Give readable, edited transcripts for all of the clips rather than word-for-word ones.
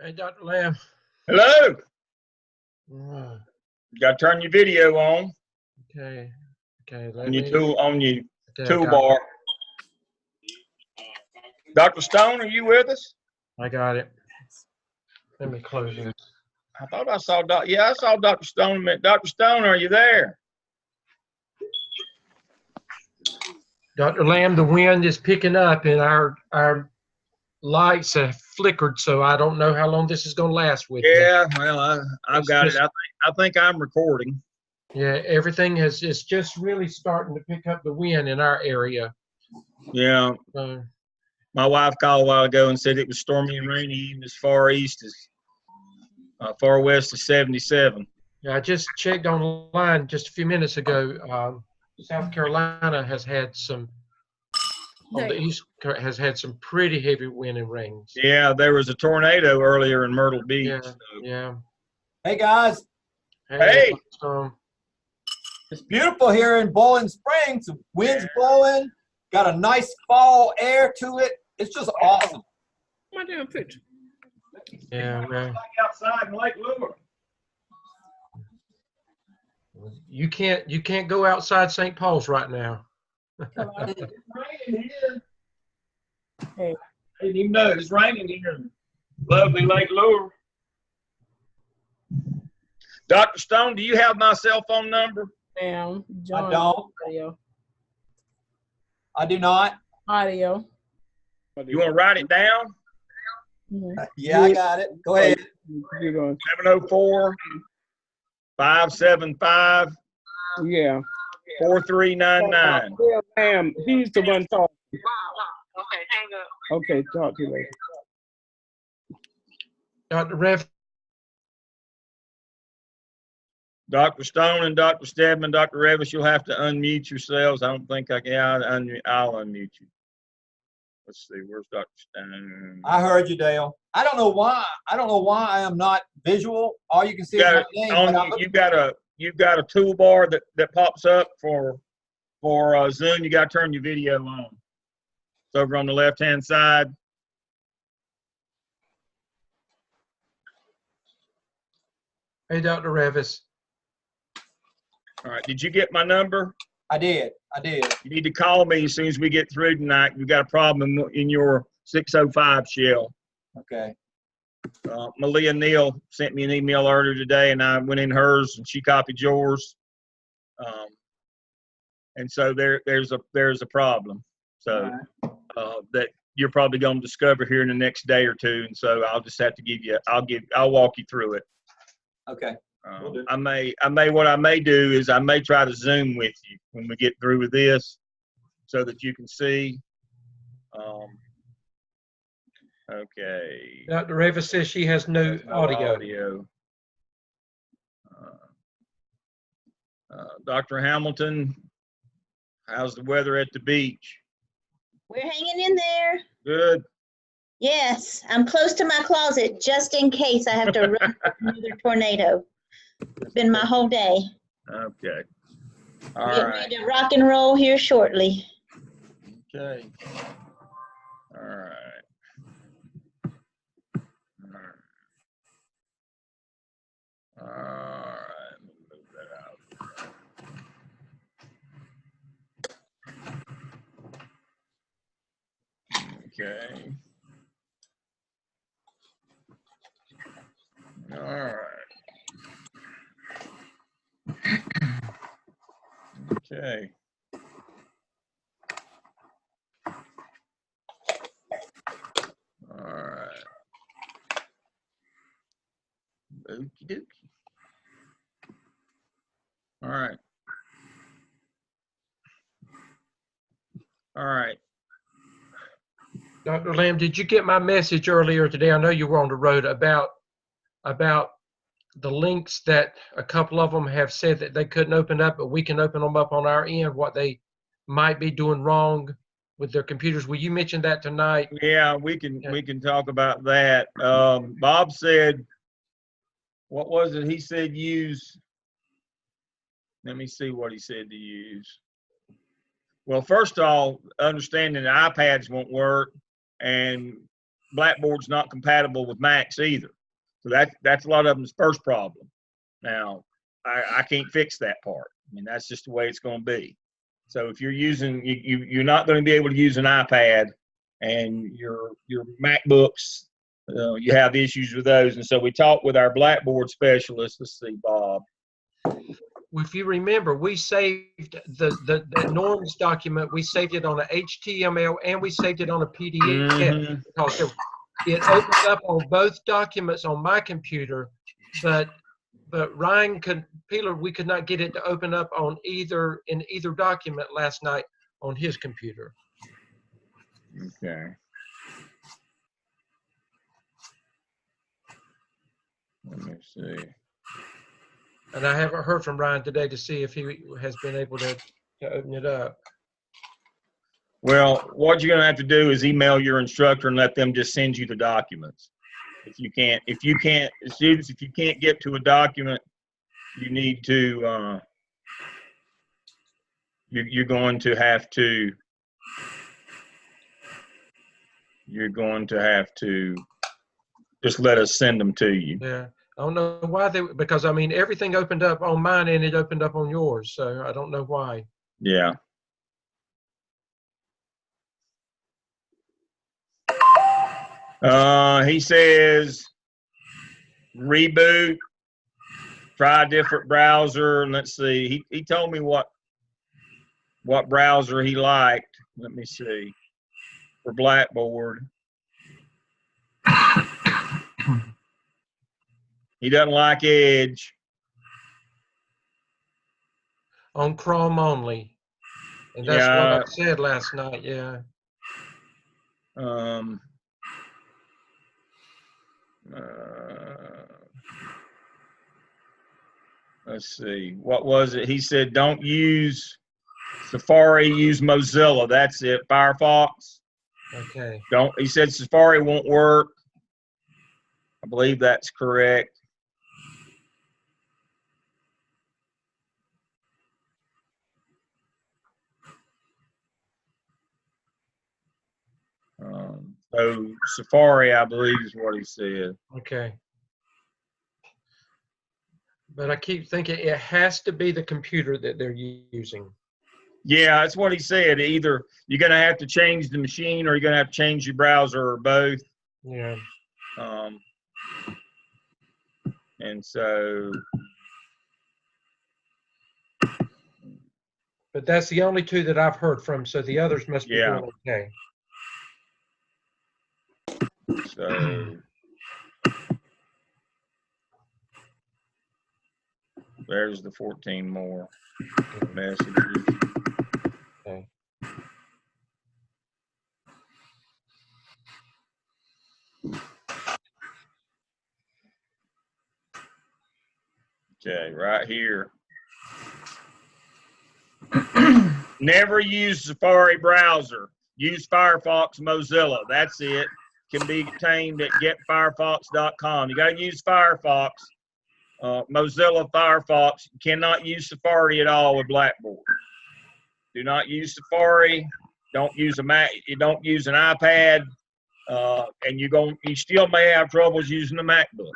Hey, Dr. Lamb. Hello. Uh, You got to turn your video on. Okay. Okay. On your toolbar. Got Dr. Stone, are you with us? I got it. Let me close this. I thought I saw I saw Dr. Stone. Dr. Stone, are you there? Dr. Lamb, the wind is picking up and our lights have flickered, so I don't know how long this is going to last with me. Yeah, well, I've got it. I think I'm recording. Yeah, everything is just really starting to pick up the wind in our area. Yeah. My wife called a while ago and said it was stormy and rainy even as far east as far west as 77. Yeah, I just checked online just a few minutes ago. South Carolina has had some, on the east has had some pretty heavy wind and rains. Yeah, there was a tornado earlier in Myrtle Beach. Yeah, so. yeah. Hey guys. Hey. It's beautiful here in Bowling Springs. The wind's blowing, got a nice fall air to it. It's just awesome. My damn picture. Yeah, man. Outside in Lake Lure. You can't go outside St. Paul's right now. It's raining here. Hey. I didn't even know it's raining here in lovely Lake Lure. Dr. Stone, do you have my cell phone number? Damn. I don't. Audio. I do not. Audio. You want to write it down? Yeah, I got it. Go ahead. 704 575 Yeah. 4399. Ma'am, he's the one talking. Okay, hang up. Okay, talk to you later. Dr. Rev. Dr. Stone and Dr. Stedman, Dr. Revis, you'll have to unmute yourselves. I don't think I can. I'll unmute you. Let's see. Where's Dr. Stone? I heard you, Dale. I don't know why. I am not visual. All you can see is my name. You've got a toolbar that pops up for Zoom. You got to turn your video on. It's over on the left-hand side. Hey, Dr. Revis. All right. Did you get my number? I did. You need to call me as soon as we get through tonight. We've got a problem in your 605 shell. Okay. Malia Neal sent me an email earlier today, and I went in hers, and she copied yours. And so there's a problem. So that you're probably going to discover here in the next day or two. And so I'll just have to I'll walk you through it. Okay. What I may do is I may try to Zoom with you when we get through with this, so that you can see. Okay. Dr. Revis says she has no audio. Dr. Hamilton, how's the weather at the beach? We're hanging in there. Good. Yes, I'm close to my closet just in case I have to run another tornado. It's been my whole day. Okay. All Get right. ready to rock and roll here shortly. Okay. All right. All right. Move that out. Okay. All right. Okay. All right. Okie dokie. All right. All right. Dr. Lamb, did you get my message earlier today? I know you were on the road about the links that a couple of them have said that they couldn't open up, but we can open them up on our end, what they might be doing wrong with their computers. Will you mention that tonight? Yeah, we can talk about that. Bob said, what was it? He said use, let me see what he said to use. Well, first of all, understanding that iPads won't work, and Blackboard's not compatible with Macs either. So that's a lot of them's first problem. Now, I can't fix that part. I mean, that's just the way it's going to be. So if you're using, you're not going to be able to use an iPad, and your MacBooks, you have issues with those. And so we talked with our Blackboard specialist. Let's see, Bob. If you remember, we saved the norms document. We saved it on an HTML and we saved it on a PDF because it opened up on both documents on my computer, but Ryan Peeler, we could not get it to open up on either document last night on his computer. Okay. Let me see. And I haven't heard from Ryan today to see if he has been able to open it up. Well, what you're going to have to do is email your instructor and let them just send you the documents. If you can't, students, if you can't get to a document, you need to, you're going to have to just let us send them to you. Yeah. I don't know why because I mean, everything opened up on mine and it opened up on yours. So I don't know why. Yeah. He says reboot, try a different browser, and let's see. He told me what browser he liked. Let me see. For Blackboard. He doesn't like Edge. On Chrome only. And that's what I said last night, yeah. Let's see. What was it? He said, don't use Safari, use Mozilla. That's it. Firefox. Okay. He said Safari won't work. I believe that's correct. So Safari, I believe, is what he said. Okay. But I keep thinking it has to be the computer that they're using. Yeah, that's what he said. Either you're going to have to change the machine or you're going to have to change your browser or both. Yeah. And so. But that's the only two that I've heard from, so the others must be doing okay. So there's the 14 more messages. Okay. Okay, right here. Never use Safari browser. Use Firefox, Mozilla. That's it. Can be obtained at getfirefox.com. You got to use Firefox, Mozilla Firefox. You cannot use Safari at all with Blackboard. Do not use Safari. Don't use a Mac. You don't use an iPad, and you still may have troubles using a MacBook.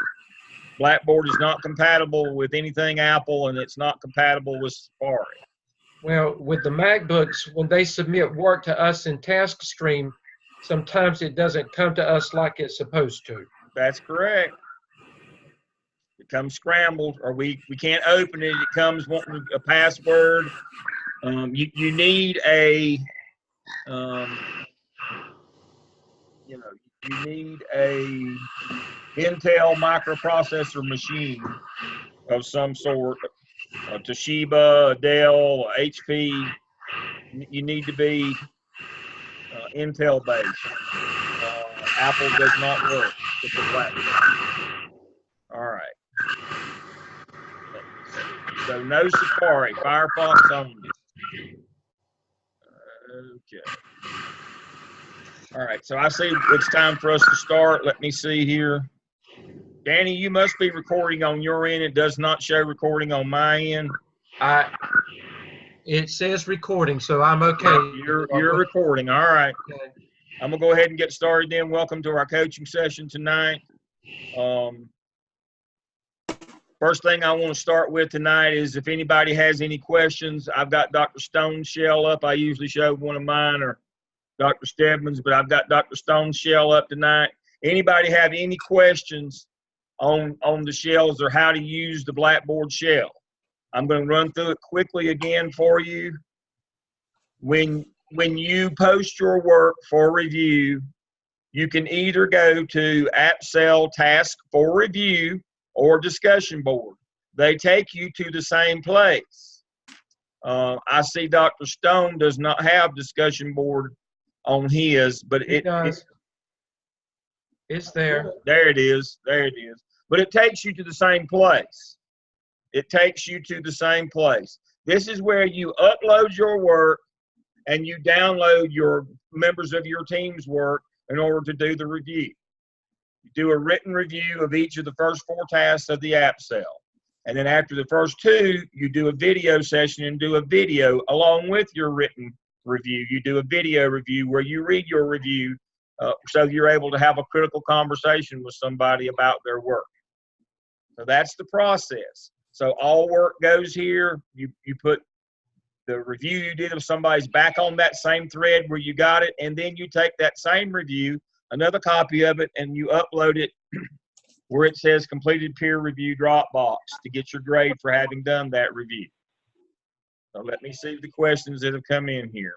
Blackboard is not compatible with anything Apple, and it's not compatible with Safari. Well, with the MacBooks, when they submit work to us in TaskStream, sometimes it doesn't come to us like it's supposed to. That's correct. It comes scrambled, or we can't open it. It comes wanting a password. You need a you need a Intel microprocessor machine of some sort. Toshiba, Dell, HP. You need to be Intel based. Apple does not work with the platform. All right. So no Safari, Firefox only. Okay. All right. So I see it's time for us to start. Let me see here. Danny, you must be recording on your end. It does not show recording on my end. It says recording, so I'm okay. You're recording. All right. Okay. I'm gonna go ahead and get started then. Welcome to our coaching session tonight. First thing I want to start with tonight is if anybody has any questions. I've got Dr. Stone's shell up. I usually show one of mine or Dr. Stedman's, but I've got Dr. Stone's shell up tonight. Anybody have any questions on the shells or how to use the Blackboard shell? I'm going to run through it quickly again for you. When you post your work for review, you can either go to AppSell Task for Review or Discussion Board. They take you to the same place. I see Dr. Stone does not have Discussion Board on his, but It does. It's there. There it is. There it is. But it takes you to the same place. It takes you to the same place. This is where you upload your work and you download your members of your team's work in order to do the review. You do a written review of each of the first 4 tasks of the app cell. And then after the first 2, you do a video session and do a video along with your written review. You do a video review where you read your review so you're able to have a critical conversation with somebody about their work. So that's the process. So all work goes here. You put the review you did of somebody's back on that same thread where you got it, and then you take that same review, another copy of it, and you upload it where it says completed peer review Dropbox to get your grade for having done that review. So let me see the questions that have come in here.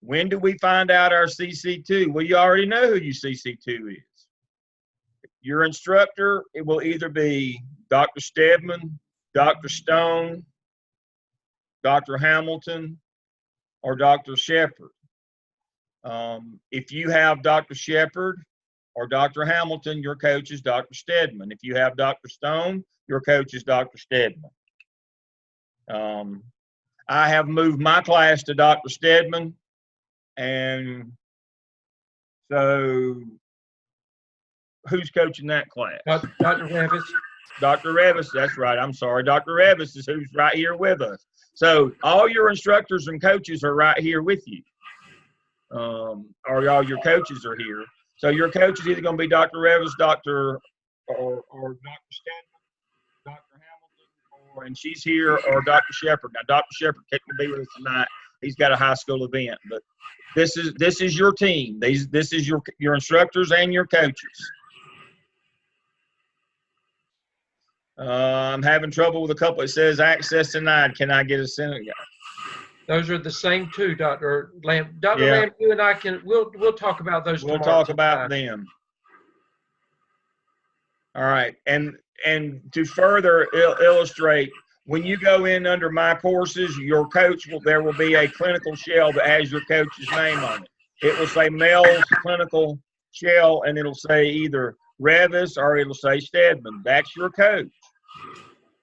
When do we find out our CC2? Well, you already know who your CC2 is. Your instructor, it will either be Dr. Stedman, Dr. Stone, Dr. Hamilton, or Dr. Shepard. If you have Dr. Shepard or Dr. Hamilton, your coach is Dr. Stedman. If you have Dr. Stone, your coach is Dr. Stedman. I have moved my class to Dr. Stedman, and so who's coaching that class? Dr. Revis. Dr. Revis, that's right. I'm sorry. Dr. Revis is who's right here with us. So all your instructors and coaches are right here with you. Or all your coaches are here. So your coach is either going to be Dr. Revis, or Dr. Stedman, Dr. Hamilton, and she's here, or Dr. Shepard. Now, Dr. Shepard can't be with us tonight. He's got a high school event, but this is your team. This is your instructors and your coaches. I'm having trouble with a couple. It says access denied. Can I get a sentence? Those are the same 2, Dr. Lamb. Dr. Yeah. Lamb, you and I we'll talk about those We'll tomorrow. talk about them. All right. And to further illustrate, when you go in under my courses, your coach there will be a clinical shell that has your coach's name on it. It will say MELS clinical shell, and it'll say either Revis or it'll say Stedman. That's your coach.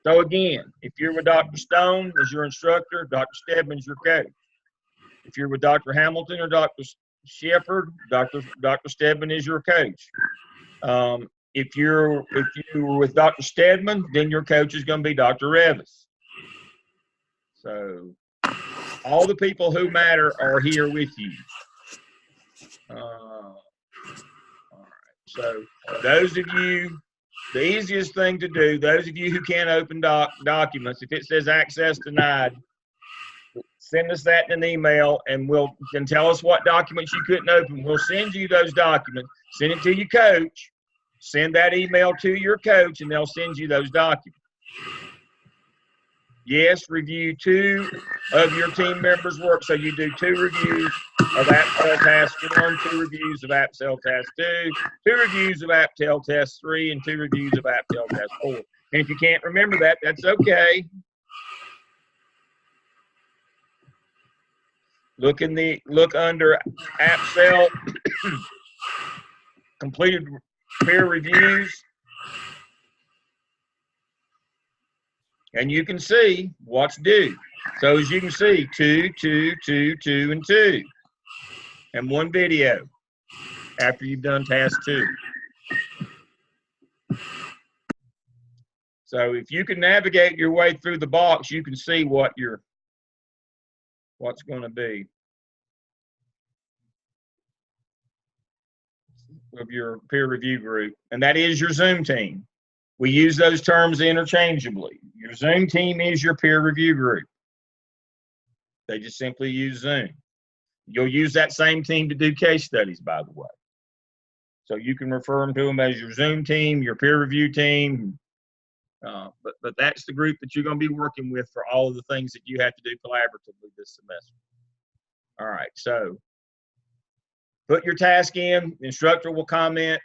So again, if you're with Dr. Stone as your instructor, Dr. Stedman's your coach. If you're with Dr. Hamilton or Dr. Shepard, Dr. Stedman is your coach. If you're with Dr. Stedman, then your coach is going to be Dr. Revis. So all the people who matter are here with you. All right. So those of you, the easiest thing to do, those of you who can't open documents, if it says access denied, send us that in an email, and tell us what documents you couldn't open. We'll send you those documents. Send it to your coach. Send that email to your coach, and they'll send you those documents. Yes, review 2 of your team members' work. So you do 2 reviews of AppSell Task 1, 2 reviews of AppSell Task 2, 2 reviews of AppSell Task 3, and 2 reviews of AppSell Task 4. And if you can't remember that, that's okay. Look under AppSell completed peer reviews, and you can see what's due. So as you can see, 2, 2, 2, 2, and 2, and 1 video after you've done task 2. So if you can navigate your way through the box, you can see what's going to be. of your peer review group, and that is your Zoom team. We use those terms interchangeably. Your Zoom team is your peer review group. They just simply use Zoom. You'll use that same team to do case studies, by the way. So you can refer them to them as your Zoom team, your peer review team. But that's the group that you're going to be working with for all of the things that you have to do collaboratively this semester. All right, so put your task in. The instructor will comment.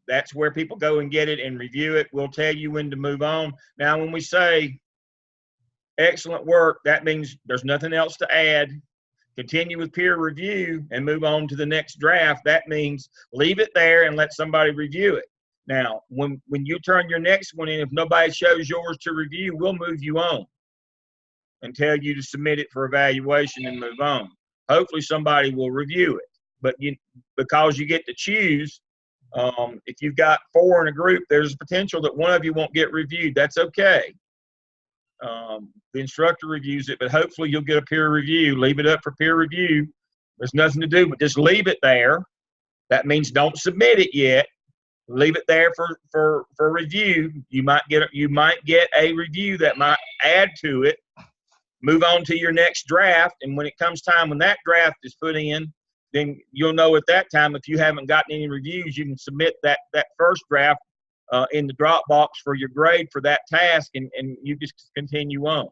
That's where people go and get it and review it. We'll tell you when to move on. Now, when we say excellent work, that means there's nothing else to add. Continue with peer review and move on to the next draft. That means leave it there and let somebody review it. Now, when you turn your next one in, if nobody shows yours to review, we'll move you on and tell you to submit it for evaluation and move on. Hopefully somebody will review it. But because you get to choose, if you've got 4 in a group, there's potential that one of you won't get reviewed. That's okay. The instructor reviews it, but hopefully you'll get a peer review. Leave it up for peer review. There's nothing to do, but just leave it there. That means don't submit it yet. Leave it there for review. You might get a review that might add to it. Move on to your next draft, and when it comes time when that draft is put in, then you'll know at that time if you haven't gotten any reviews, you can submit that first draft in the Dropbox for your grade for that task, and you just continue on.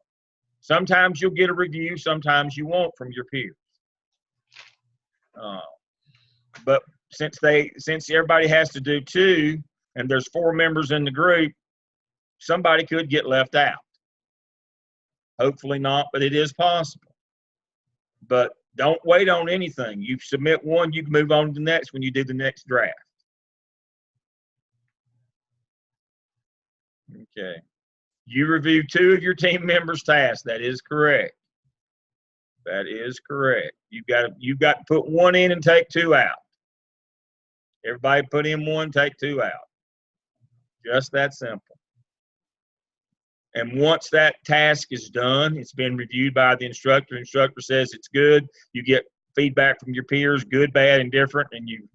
Sometimes you'll get a review, sometimes you won't from your peers. But since everybody has to do 2, and there's 4 members in the group, somebody could get left out. Hopefully not, but it is possible. But don't wait on anything. You submit one, you can move on to the next when you do the next draft. Okay. You review 2 of your team members' tasks. That is correct. That is correct. You've got to put 1 in and take 2 out. Everybody put in 1, take 2 out. Just that simple. And once that task is done, it's been reviewed by the instructor. The instructor says it's good. You get feedback from your peers, good, bad, and different, and you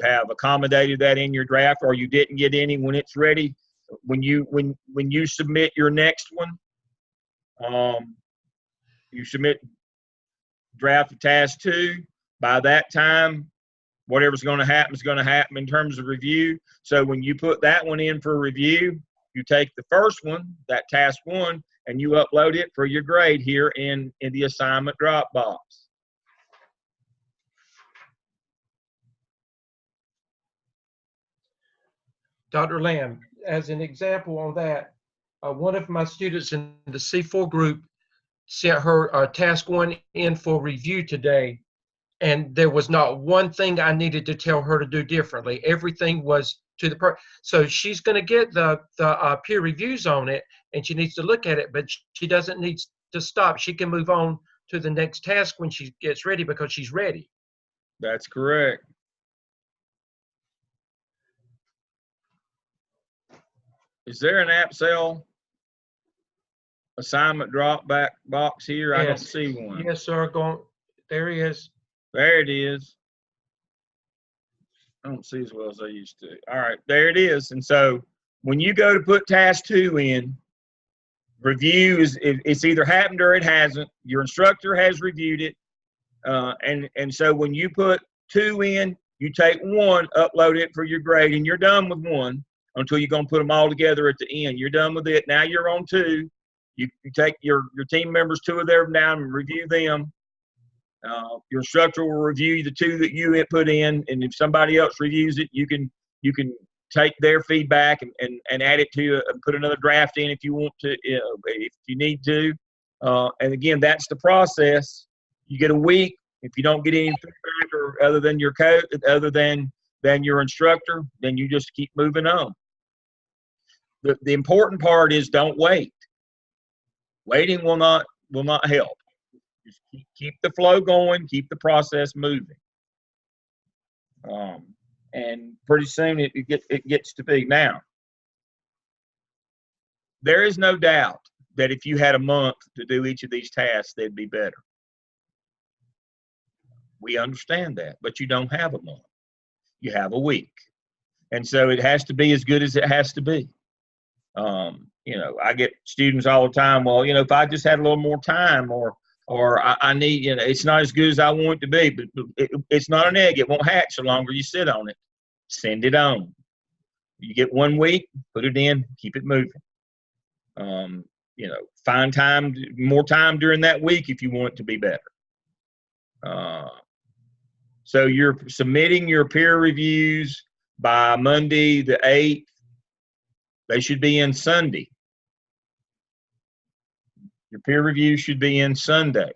have accommodated that in your draft, or you didn't get any. When it's ready, when you submit your next one, you submit draft of task 2. By that time, whatever's going to happen is going to happen in terms of review. So when you put that one in for review, you take the first one, that task 1, and you upload it for your grade here in the assignment Dropbox. Dr. Lamb, as an example on that, one of my students in the C4 group sent her task 1 in for review today, and there was not one thing I needed to tell her to do differently. Everything was to the so she's going to get the peer reviews on it, and she needs to look at it, but she doesn't need to stop. She can move on to the next task when she gets ready because she's ready. That's correct. Is there an AppSell assignment drop back box here? Yes. I don't see one. Yes, sir. There he is. There it is. I don't see as well as I used to. All right, there it is. And so when you go to put task 2 in, review it's either happened or it hasn't. Your instructor has reviewed it. And so when you put 2 in, you take 1, upload it for your grade, and you're done with 1 until you're going to put them all together at the end. You're done with it. Now you're on 2. You take your team members, 2 of them down and review them. Your instructor will review the 2 that you put in, and if somebody else reviews it, you can take their feedback and add it to put another draft in if you want to, if you need to. And again, that's the process. You get a week. If you don't get any feedback or other than your code, other than your instructor, then you just keep moving on. The important part is don't wait. Waiting will not help. Just keep the flow going, keep the process moving. And pretty soon it gets to be. Now, there is no doubt that if you had a month to do each of these tasks, they'd be better. We understand that, but you don't have a month. you have a week. And so it has to be as good as it has to be. You know, I get students all the time, well, you know, if I just had a little more time or I need, you know, it's not as good as I want it to be, but it's not an egg. It won't hatch the longer you sit on it. Send it on. You get 1 week, put it in, keep it moving. You know, find time, more time during that week if you want it to be better. So you're submitting your peer reviews by Monday the 8th. They should be in Sunday. Your peer review should be in Sunday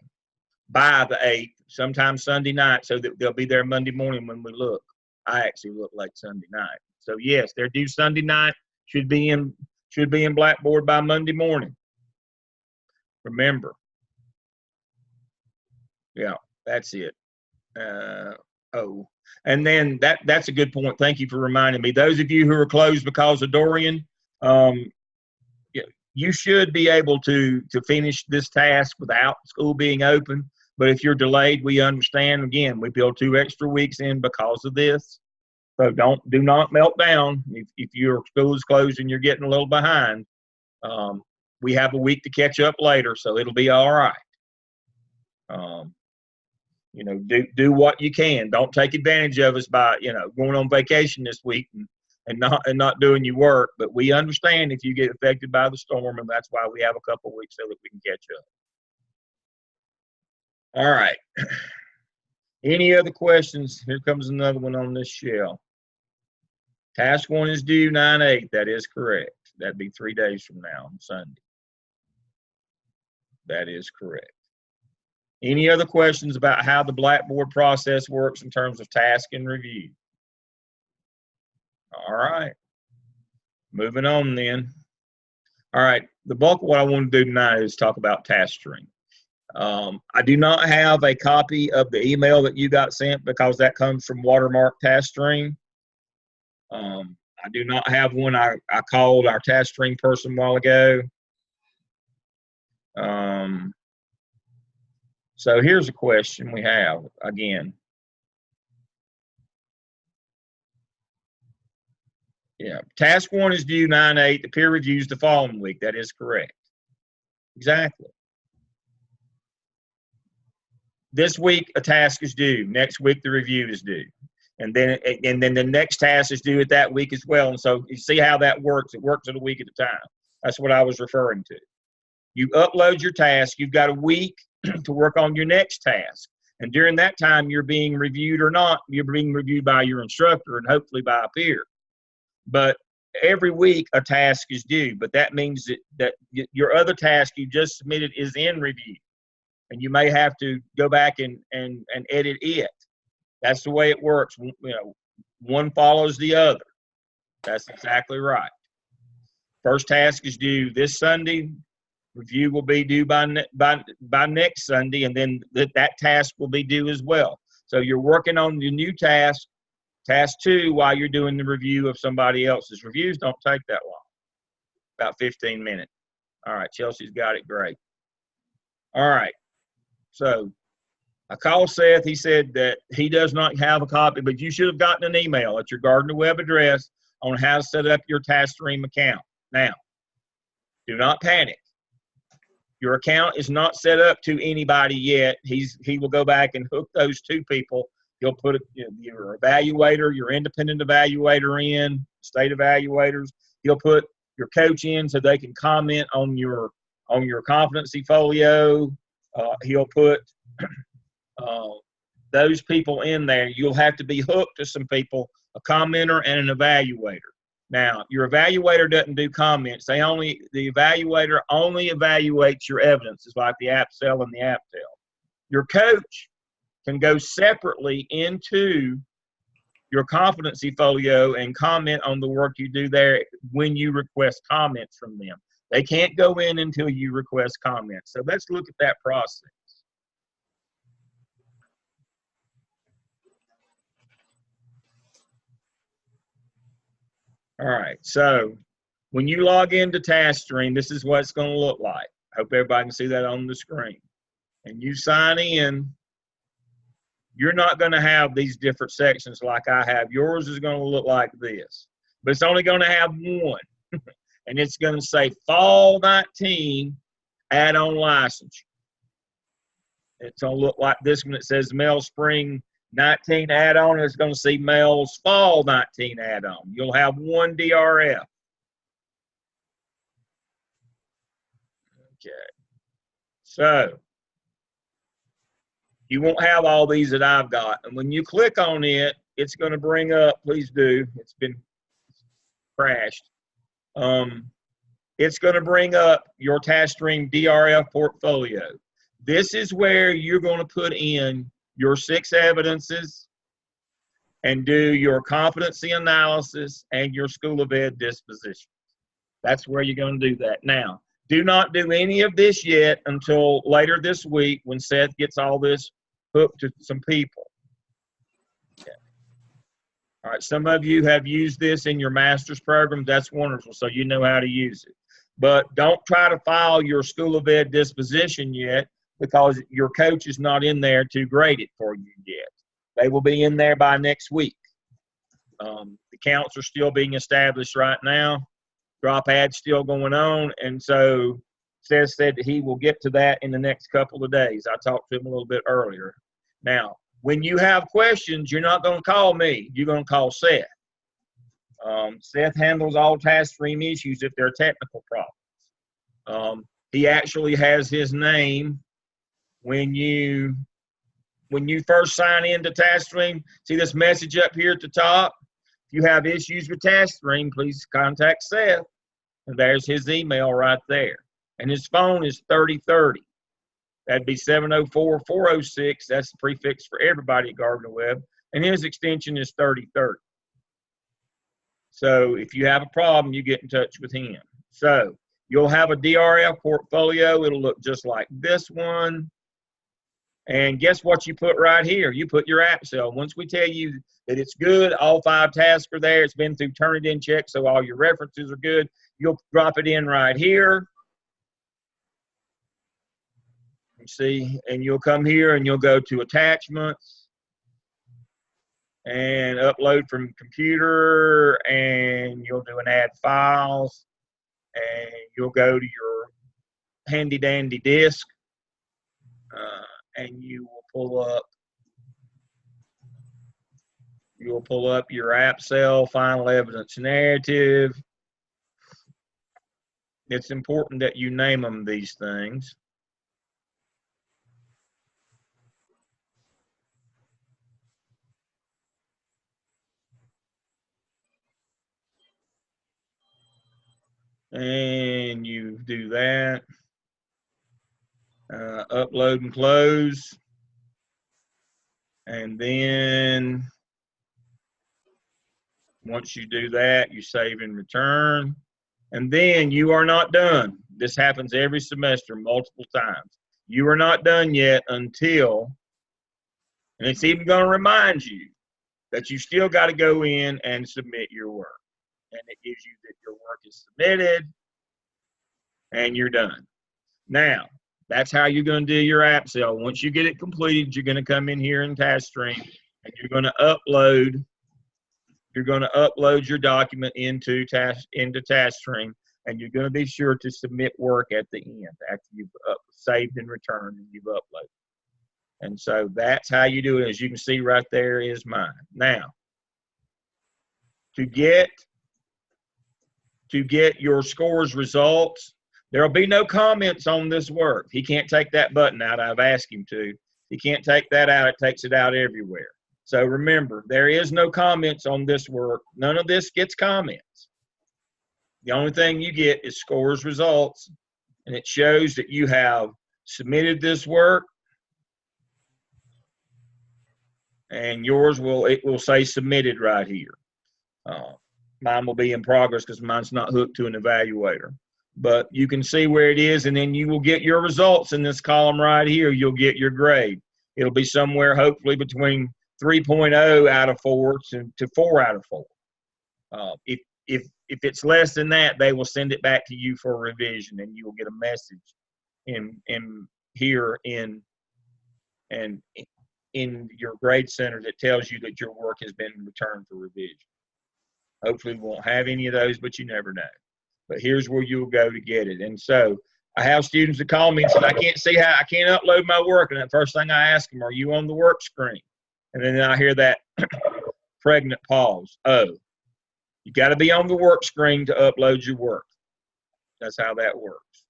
by the 8th, sometime Sunday night, so that they'll be there Monday morning when we look. I actually look late Sunday night. So yes, they're due Sunday night, should be in Blackboard by Monday morning. Remember. Yeah, that's it. And then that's a good point. Thank you for reminding me. Those of you who are closed because of Dorian, you should be able to finish this task without school being open. But if you're delayed, we understand. Again, we build 2 extra weeks in because of this. So do not melt down if your school is closed and you're getting a little behind. We have a week to catch up later, so it'll be all right. You know, do what you can. Don't take advantage of us by, you know, going on vacation this week and not doing your work. But we understand if you get affected by the storm, and that's why we have a couple of weeks so that we can catch up. All right. Any other questions? Here comes another one on this shell. Task 1 is due 9/8. That is correct. That'd be 3 days from now on Sunday. That is correct. Any other questions about how the Blackboard process works in terms of task and review? All right. Moving on then. All right. The bulk of what I want to do tonight is talk about task string. I do not have a copy of the email that you got sent because that comes from Watermark Task String. I do not have one. I called our task string person a while ago. So here's a question we have again. Yeah, task 1 is due 9/8. The peer reviews the following week. That is correct. Exactly. This week a task is due. Next week the review is due. And then the next task is due at that week as well. And so you see how that works. It works at a week at a time. That's what I was referring to. You upload your task. You've got a week to work on your next task. And during that time, you're being reviewed or not. You're being reviewed by your instructor and hopefully by a peer. But every week a task is due. But that means that your other task you just submitted is in review. And you may have to go back and edit it. That's the way it works. You know, one follows the other. That's exactly right. First task is due this Sunday. Review will be due by next Sunday, and then that task will be due as well. So you're working on your new task 2, while you're doing the review of somebody else's. Reviews don't take that long, about 15 minutes. All right, Chelsea's got it. Great. All right. So I called Seth. He said that he does not have a copy, but you should have gotten an email at your Gardner Web address on how to set up your TaskStream account. Now, do not panic. Your account is not set up to anybody yet. He will go back and hook those 2 people. He'll put your evaluator, your independent evaluator in, state evaluators. He'll put your coach in so they can comment on your competency folio. He'll put those people in there. You'll have to be hooked to some people, a commenter and an evaluator. Now, your evaluator doesn't do comments. The evaluator only evaluates your evidence. It's like the AppSell and the AppTell. Your coach can go separately into your competency folio and comment on the work you do there when you request comments from them. They can't go in until you request comments. So let's look at that process. All right, so when you log into TaskStream, this is what it's going to look like. I hope everybody can see that on the screen. And you sign in you're not going to have these different sections like I have. Yours is going to look like this, but it's only going to have one. And it's going to say Fall 19 add-on licensure. It's going to look like this one. It says MELS Spring 19 add-on. It's going to see MELS Fall 19 add-on. You'll have one DRF. Okay. So you won't have all these that I've got. And when you click on it, it's going to bring up, please do, it's been crashed. It's going to bring up your TaskStream DRF portfolio. This is where you're going to put in your 6 evidences and do your competency analysis and your School of Ed disposition. That's where you're going to do that. Now, do not do any of this yet until later this week when Seth gets all this hooked to some people. Okay. All right, some of you have used this in your master's program. That's wonderful, so you know how to use it. But don't try to file your School of Ed disposition yet because your coach is not in there to grade it for you yet. They will be in there by next week. The counts are still being established right now. Drop ad's still going on, and so Seth said that he will get to that in the next couple of days. I talked to him a little bit earlier. Now, when you have questions, you're not going to call me. You're going to call Seth. Seth handles all TaskStream issues if they're technical problems. He actually has his name when you first sign into TaskStream. See this message up here at the top? If you have issues with TaskStream, please contact Seth. And there's his email right there. And his phone is 3030. That'd be 704-406. That's the prefix for everybody at Gardner Webb. And his extension is 3030. So if you have a problem, you get in touch with him. So you'll have a DRF portfolio. It'll look just like this one. And guess what you put right here? You put your app cell. Once we tell you that it's good, all 5 tasks are there. It's been through Turnitin check, so all your references are good. You'll drop it in right here. You see, and you'll come here and you'll go to attachments and upload from computer, and you'll do an add files, and you'll go to your handy dandy disk. And you will pull up your app cell, final evidence narrative. It's important that you name them these things. And you do that. Upload and close. And then once you do that, you save and return. And then you are not done. This happens every semester, multiple times. You are not done yet until, and it's even going to remind you that you still got to go in and submit your work. And it gives you that your work is submitted and you're done. Now, that's how you're going to do your app cell. Once you get it completed, you're going to come in here in TaskStream and you're going to upload your document into TaskStream, and you're going to be sure to submit work at the end after you've saved and returned and you've uploaded. And so that's how you do it. As you can see right there is mine. Now, to get your scores results, there will be no comments on this work. He can't take that button out. I've asked him to. He can't take that out. It takes it out everywhere. So remember, there is no comments on this work. None of this gets comments. The only thing you get is scores results, and it shows that you have submitted this work, and yours will say submitted right here. Mine will be in progress because mine's not hooked to an evaluator. But you can see where it is, and then you will get your results in this column right here. You'll get your grade. It'll be somewhere hopefully between 3.0 out of 4 to 4 out of 4. If it's less than that, they will send it back to you for revision, and you will get a message in here and in your grade center that tells you that your work has been returned for revision. Hopefully we won't have any of those, but you never know. But here's where you'll go to get it. And so I have students that call me and say, I can't upload my work. And the first thing I ask them, are you on the work screen? And then I hear that pregnant pause. Oh, you got to be on the work screen to upload your work. That's how that works.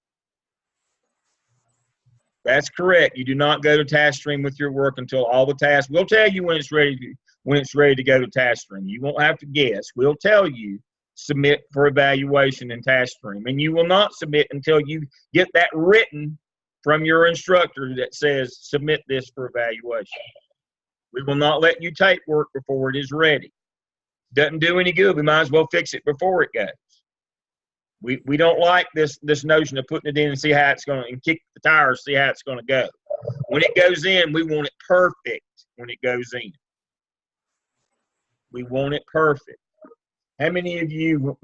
That's correct. You do not go to TaskStream with your work until all the tasks. We'll tell you when it's ready to go to TaskStream. You won't have to guess. We'll tell you submit for evaluation in TaskStream, and you will not submit until you get that written from your instructor that says submit this for evaluation. We will not let you take work before it is ready. Doesn't do any good. We might as well fix it before it goes. We don't like this notion of putting it in and see how it's going to, and kick the tires, see how it's going to go. When it goes in, we want it perfect when it goes in. We want it perfect. How many of you,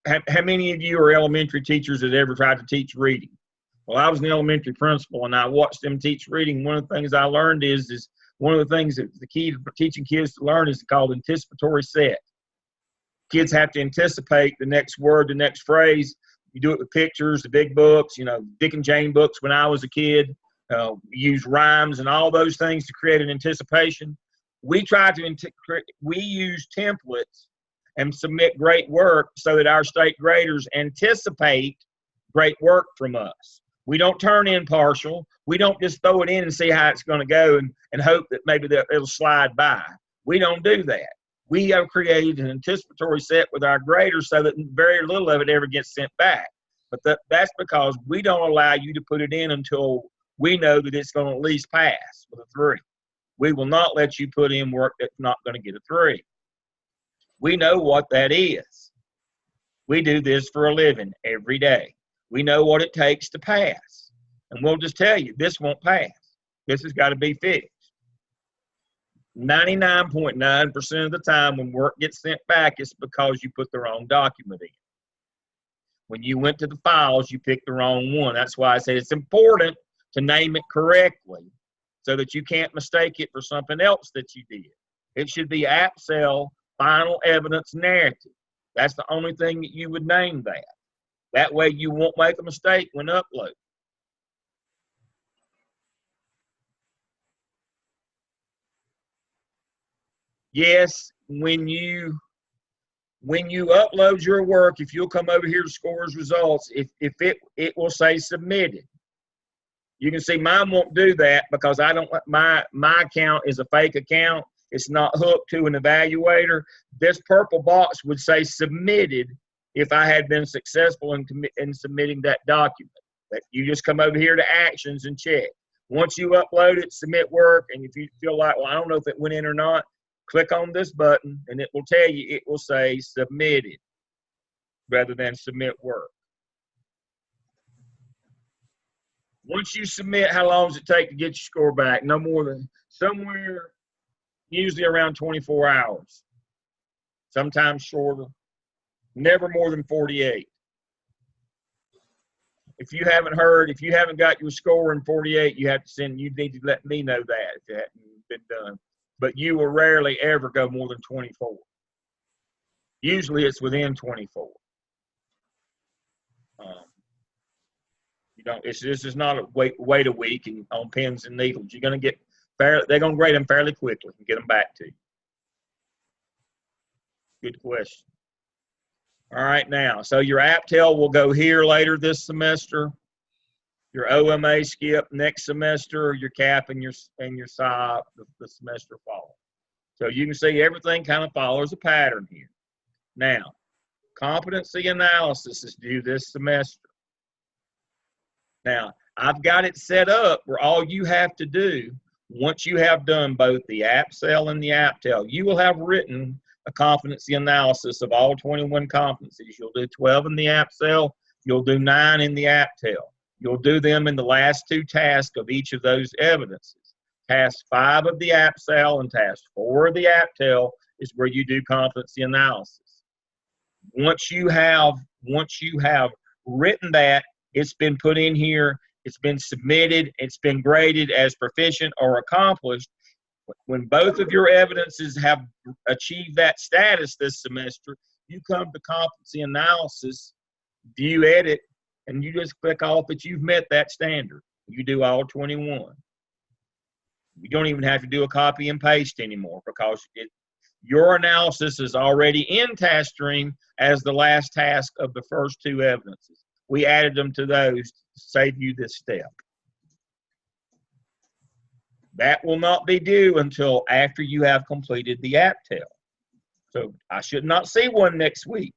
how many of you are elementary teachers that ever tried to teach reading? Well, I was an elementary principal and I watched them teach reading. One of the things I learned is one of the things that the key to teaching kids to learn is called anticipatory set. Kids have to anticipate the next word, the next phrase. You do it with pictures, the big books, Dick and Jane books when I was a kid. Use rhymes and all those things to create an anticipation. We use templates and submit great work so that our state graders anticipate great work from us. We don't turn in partial. We don't just throw it in and see how it's going to go and hope that maybe it'll slide by. We don't do that. We have created an anticipatory set with our graders so that very little of it ever gets sent back. But that's because we don't allow you to put it in until we know that it's going to at least pass with a 3. We will not let you put in work that's not going to get a 3. We know what that is. We do this for a living every day. We know what it takes to pass. And we'll just tell you, this won't pass. This has got to be fixed. 99.9% of the time when work gets sent back, it's because you put the wrong document in. When you went to the files, you picked the wrong one. That's why I said it's important to name it correctly so that you can't mistake it for something else that you did. It should be AppSell Final Evidence Narrative. That's the only thing that you would name that. That way you won't make a mistake when uploading. Yes, when you upload your work, if you'll come over here to Scores Results, if it will say submitted. You can see mine won't do that because I don't. My account is a fake account. It's not hooked to an evaluator. This purple box would say submitted if I had been successful in submitting that document. But you just come over here to Actions and check. Once you upload it, submit work, and if you feel like, well, I don't know if it went in or not, click on this button, and it will tell you, it will say submitted rather than submit work. Once you submit, how long does it take to get your score back? No more than somewhere, usually around 24 hours. Sometimes shorter. Never more than 48. If you haven't got your score in 48, you need to let me know that if it hadn't been done. But you will rarely ever go more than 24. Usually it's within 24. This is not a wait a week on pins and needles. You're going to get they're going to grade them fairly quickly and get them back to you. Good question. All right, now, so your AppTel will go here later this semester. Your OMA skip next semester, your CAP and your SI the semester following. So you can see everything kind of follows a pattern here. Now, competency analysis is due this semester. Now, I've got it set up where all you have to do, once you have done both the AppSell and the AppTel, you will have written a competency analysis of all 21 competencies. You'll do 12 in the AppSell, you'll do 9 in the AppTel. You'll do them in the last 2 tasks of each of those evidences. Task 5 of the AppSell and task 4 of the AppTel is where you do competency analysis. Once you have written that, it's been put in here it's been submitted, it's been graded as proficient or accomplished. When both of your evidences have achieved that status this semester, you come to competency analysis, view edit, and you just click off that you've met that standard. You do all 21. You don't even have to do a copy and paste anymore because your analysis is already in task stream as the last task of the first two evidences. We added them to those to save you this step. That will not be due until after you have completed the APTEL. So I should not see one next week.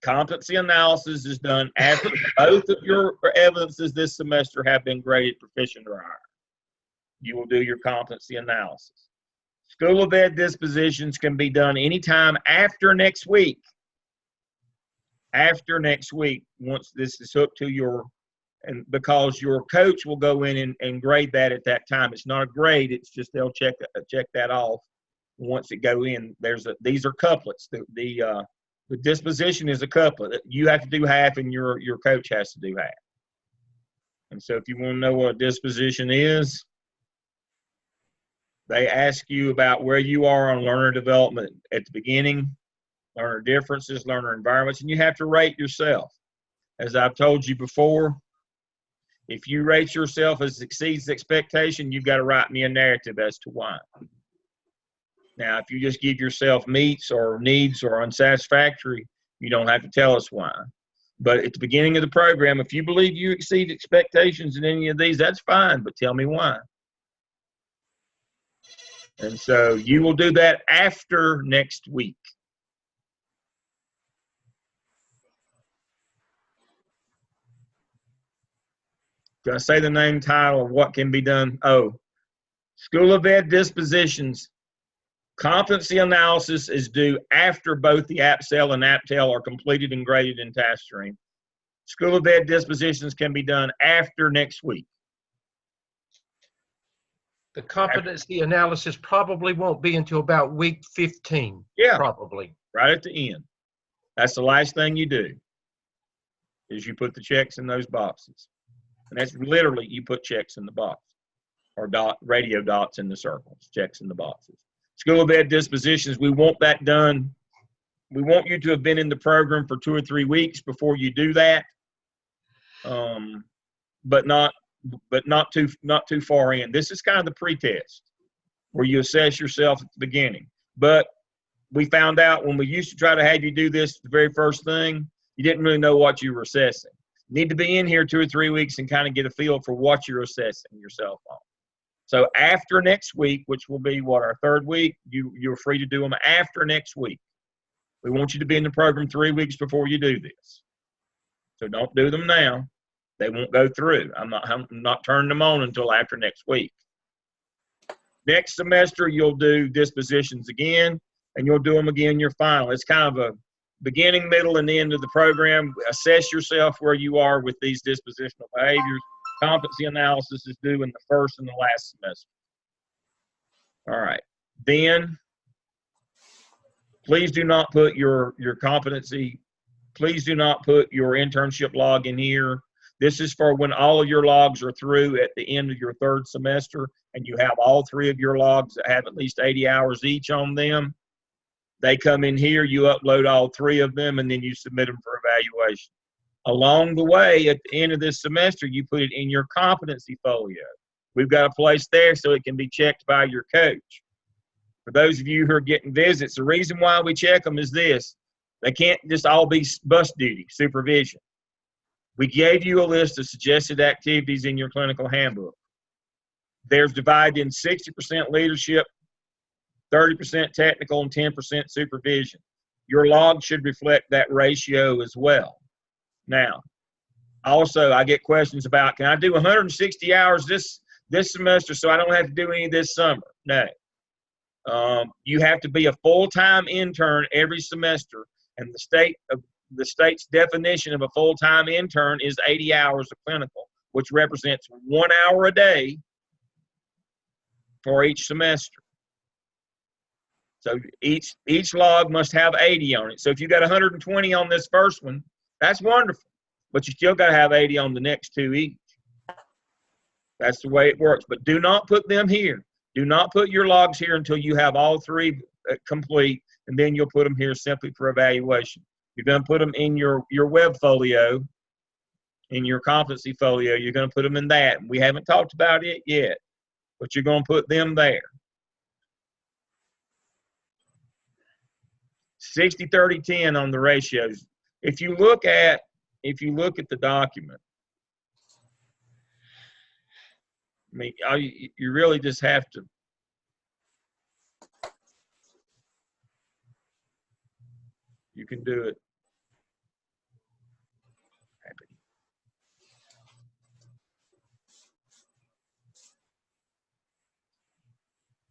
Competency analysis is done after both of your evidences this semester have been graded proficient or higher. You will do your competency analysis. School of Ed dispositions can be done anytime after next week. After next week, once this is hooked to your, and because your coach will go in and grade that at that time. It's not a grade, it's just they'll check that off once it go in. These are couplets. The disposition is a couplet. You have to do half and your coach has to do half. And so if you want to know what a disposition is, they ask you about where you are on learner development at the beginning, learner differences, learner environments, and you have to rate yourself. As I've told you before, if you rate yourself as exceeds expectation, you've got to write me a narrative as to why. Now, if you just give yourself meets or needs or unsatisfactory, you don't have to tell us why. But at the beginning of the program, if you believe you exceed expectations in any of these, that's fine, but tell me why. And so you will do that after next week. Did I say the name title of what can be done? Oh, School of Ed dispositions. Competency analysis is due after both the APSEL and APTEL are completed and graded in task stream. School of Ed dispositions can be done after next week. The competency analysis probably won't be until about week 15. Yeah. Probably. Right at the end. That's the last thing you do, is you put the checks in those boxes. And that's literally, you put checks in the box, or radio dots in the circles, checks in the boxes. School of Ed dispositions, we want that done. We want you to have been in the program for 2 or 3 weeks before you do that, but not too far in. This is kind of the pretest where you assess yourself at the beginning. But we found out when we used to try to have you do this, the very first thing, you didn't really know what you were assessing. You need to be in here 2 or 3 weeks and kind of get a feel for what you're assessing yourself on. So after next week, which will be what, our 3rd week, you're free to do them after next week. We want you to be in the program 3 weeks before you do this. So don't do them now. They won't go through. I'm not turning them on until after next week. Next semester, you'll do dispositions again, and you'll do them again your final. It's kind of a beginning, middle, and end of the program. Assess yourself where you are with these dispositional behaviors. Competency analysis is due in the first and the last semester. All right. Then, please do not put your competency, please do not put your internship log in here. This is for when all of your logs are through at the end of your 3rd semester and you have all 3 of your logs that have at least 80 hours each on them. They come in here, you upload all 3 of them, and then you submit them for evaluation. Along the way, at the end of this semester, you put it in your competency folio. We've got a place there so it can be checked by your coach. For those of you who are getting visits, the reason why we check them is this. They can't just all be bus duty, supervision. We gave you a list of suggested activities in your clinical handbook. There's divided in 60% leadership, 30% technical, and 10% supervision. Your log should reflect that ratio as well. Now, also, I get questions about, can I do 160 hours this semester so I don't have to do any this summer? No. You have to be a full-time intern every semester, and the state's definition of a full-time intern is 80 hours of clinical, which represents 1 hour a day for each semester. So each log must have 80 on it. So if you got 120 on this first one, that's wonderful. but you still got to have 80 on the next two each. That's the way it works. But do not put them here. Do not put your logs here until you have all three complete, and then you'll put them here simply for evaluation. You're going to put them in your web folio, in your competency folio. You're going to put them in that. We haven't talked about it yet, but you're going to put them there. 60, 30, 10 on the ratios. If you look at the document, I mean, you really just have to. You can do it.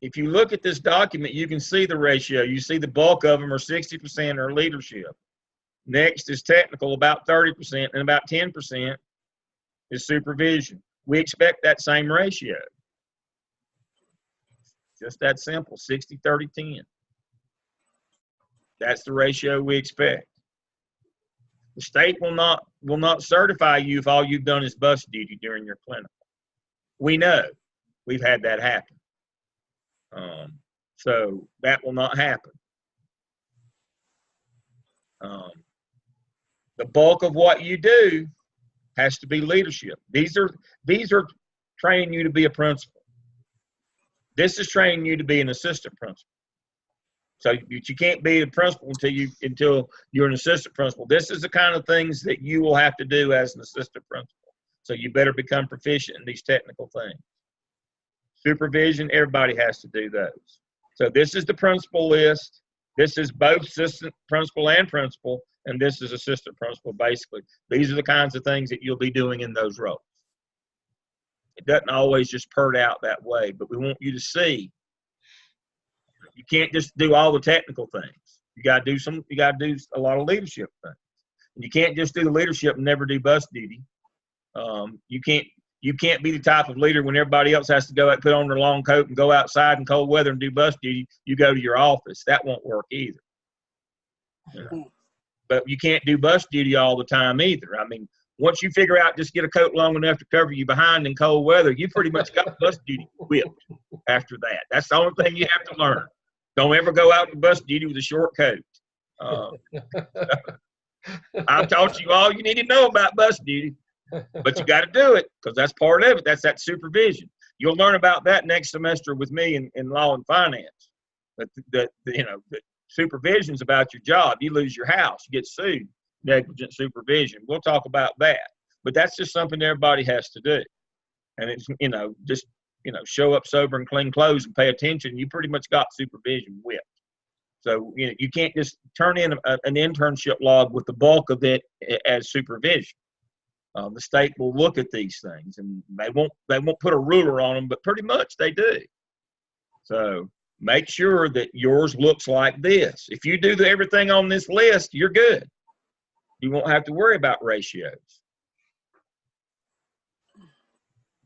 If you look at this document, you can see the ratio. You see the bulk of them are 60% are leadership. Next is technical, about 30%, and about 10% is supervision. We expect that same ratio. Just that simple, 60, 30, 10. That's the ratio we expect. The state will not certify you if all you've done is bus duty during your clinical. We know. We've had that happen. So that will not happen. The bulk of what you do has to be leadership. These are training you to be a principal. This is training you to be an assistant principal. So you can't be a principal until you're an assistant principal. This is the kind of things that you will have to do as an assistant principal. So you better become proficient in these technical things. Supervision, everybody has to do those. So this is the principal list. This is both assistant principal and principal, and this is assistant principal, basically. These are the kinds of things that you'll be doing in those roles. It doesn't always just pert out that way, but we want you to see. You can't just do all the technical things. You got to do a lot of leadership things. And you can't just do the leadership and never do bus duty. You can't be the type of leader when everybody else has to go out, put on their long coat and go outside in cold weather and do bus duty. You go to your office. That won't work either. You know? But you can't do bus duty all the time either. I mean, once you figure out just get a coat long enough to cover you behind in cold weather, you pretty much got bus duty whipped after that. That's the only thing you have to learn. Don't ever go out to bus duty with a short coat. I've taught you all you need to know about bus duty, but you got to do it because that's part of it. That's that supervision. You'll learn about that next semester with me in law and finance. That supervision's about your job. You lose your house, you get sued. Negligent supervision. We'll talk about that. But that's just something everybody has to do. And it's, just show up sober and clean clothes and pay attention. You pretty much got supervision whipped. So, you can't just turn in an internship log with the bulk of it as supervision. The state will look at these things and they won't put a ruler on them, but pretty much they do. So make sure that yours looks like this. If you do everything on this list, you're good. You won't have to worry about ratios.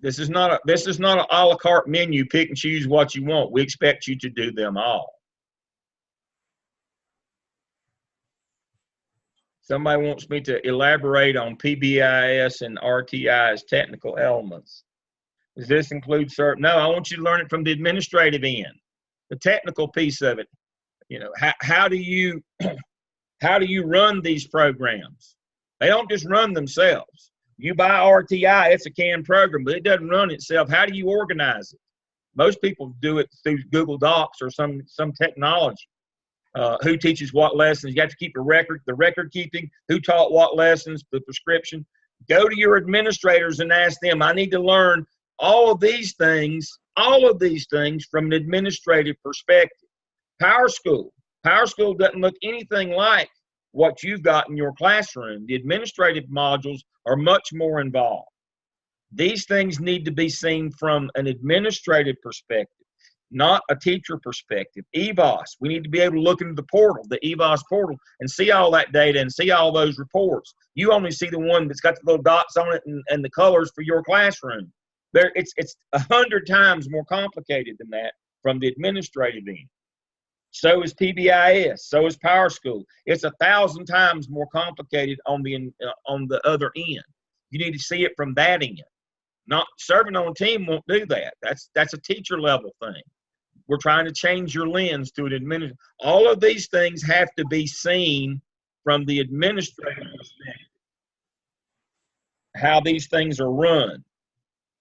This is not an a la carte menu, pick and choose what you want. We expect you to do them all. Somebody wants me to elaborate on PBIS and RTI's technical elements. Does this include certain? No, I want you to learn it from the administrative end, the technical piece of it. How do you run these programs? They don't just run themselves. You buy RTI, it's a canned program, but it doesn't run itself. How do you organize it? Most people do it through Google Docs or some technology. Who teaches what lessons? You have to keep the record keeping, who taught what lessons, the prescription. Go to your administrators and ask them, I need to learn all of these things from an administrative perspective. Power School doesn't look anything like what you've got in your classroom. The administrative modules are much more involved. These things need to be seen from an administrative perspective, not a teacher perspective. EVOS, we need to be able to look into the portal, the EVOS portal, and see all that data and see all those reports. You only see the one that's got the little dots on it and the colors for your classroom. It's 100 times more complicated than that from the administrative end. So is PBIS. So is Power School. It's 1,000 times more complicated on the other end. You need to see it from that end. Not serving on a team won't do that. That's a teacher level thing. We're trying to change your lens to an administrator. All of these things have to be seen from the administrative perspective. How these things are run,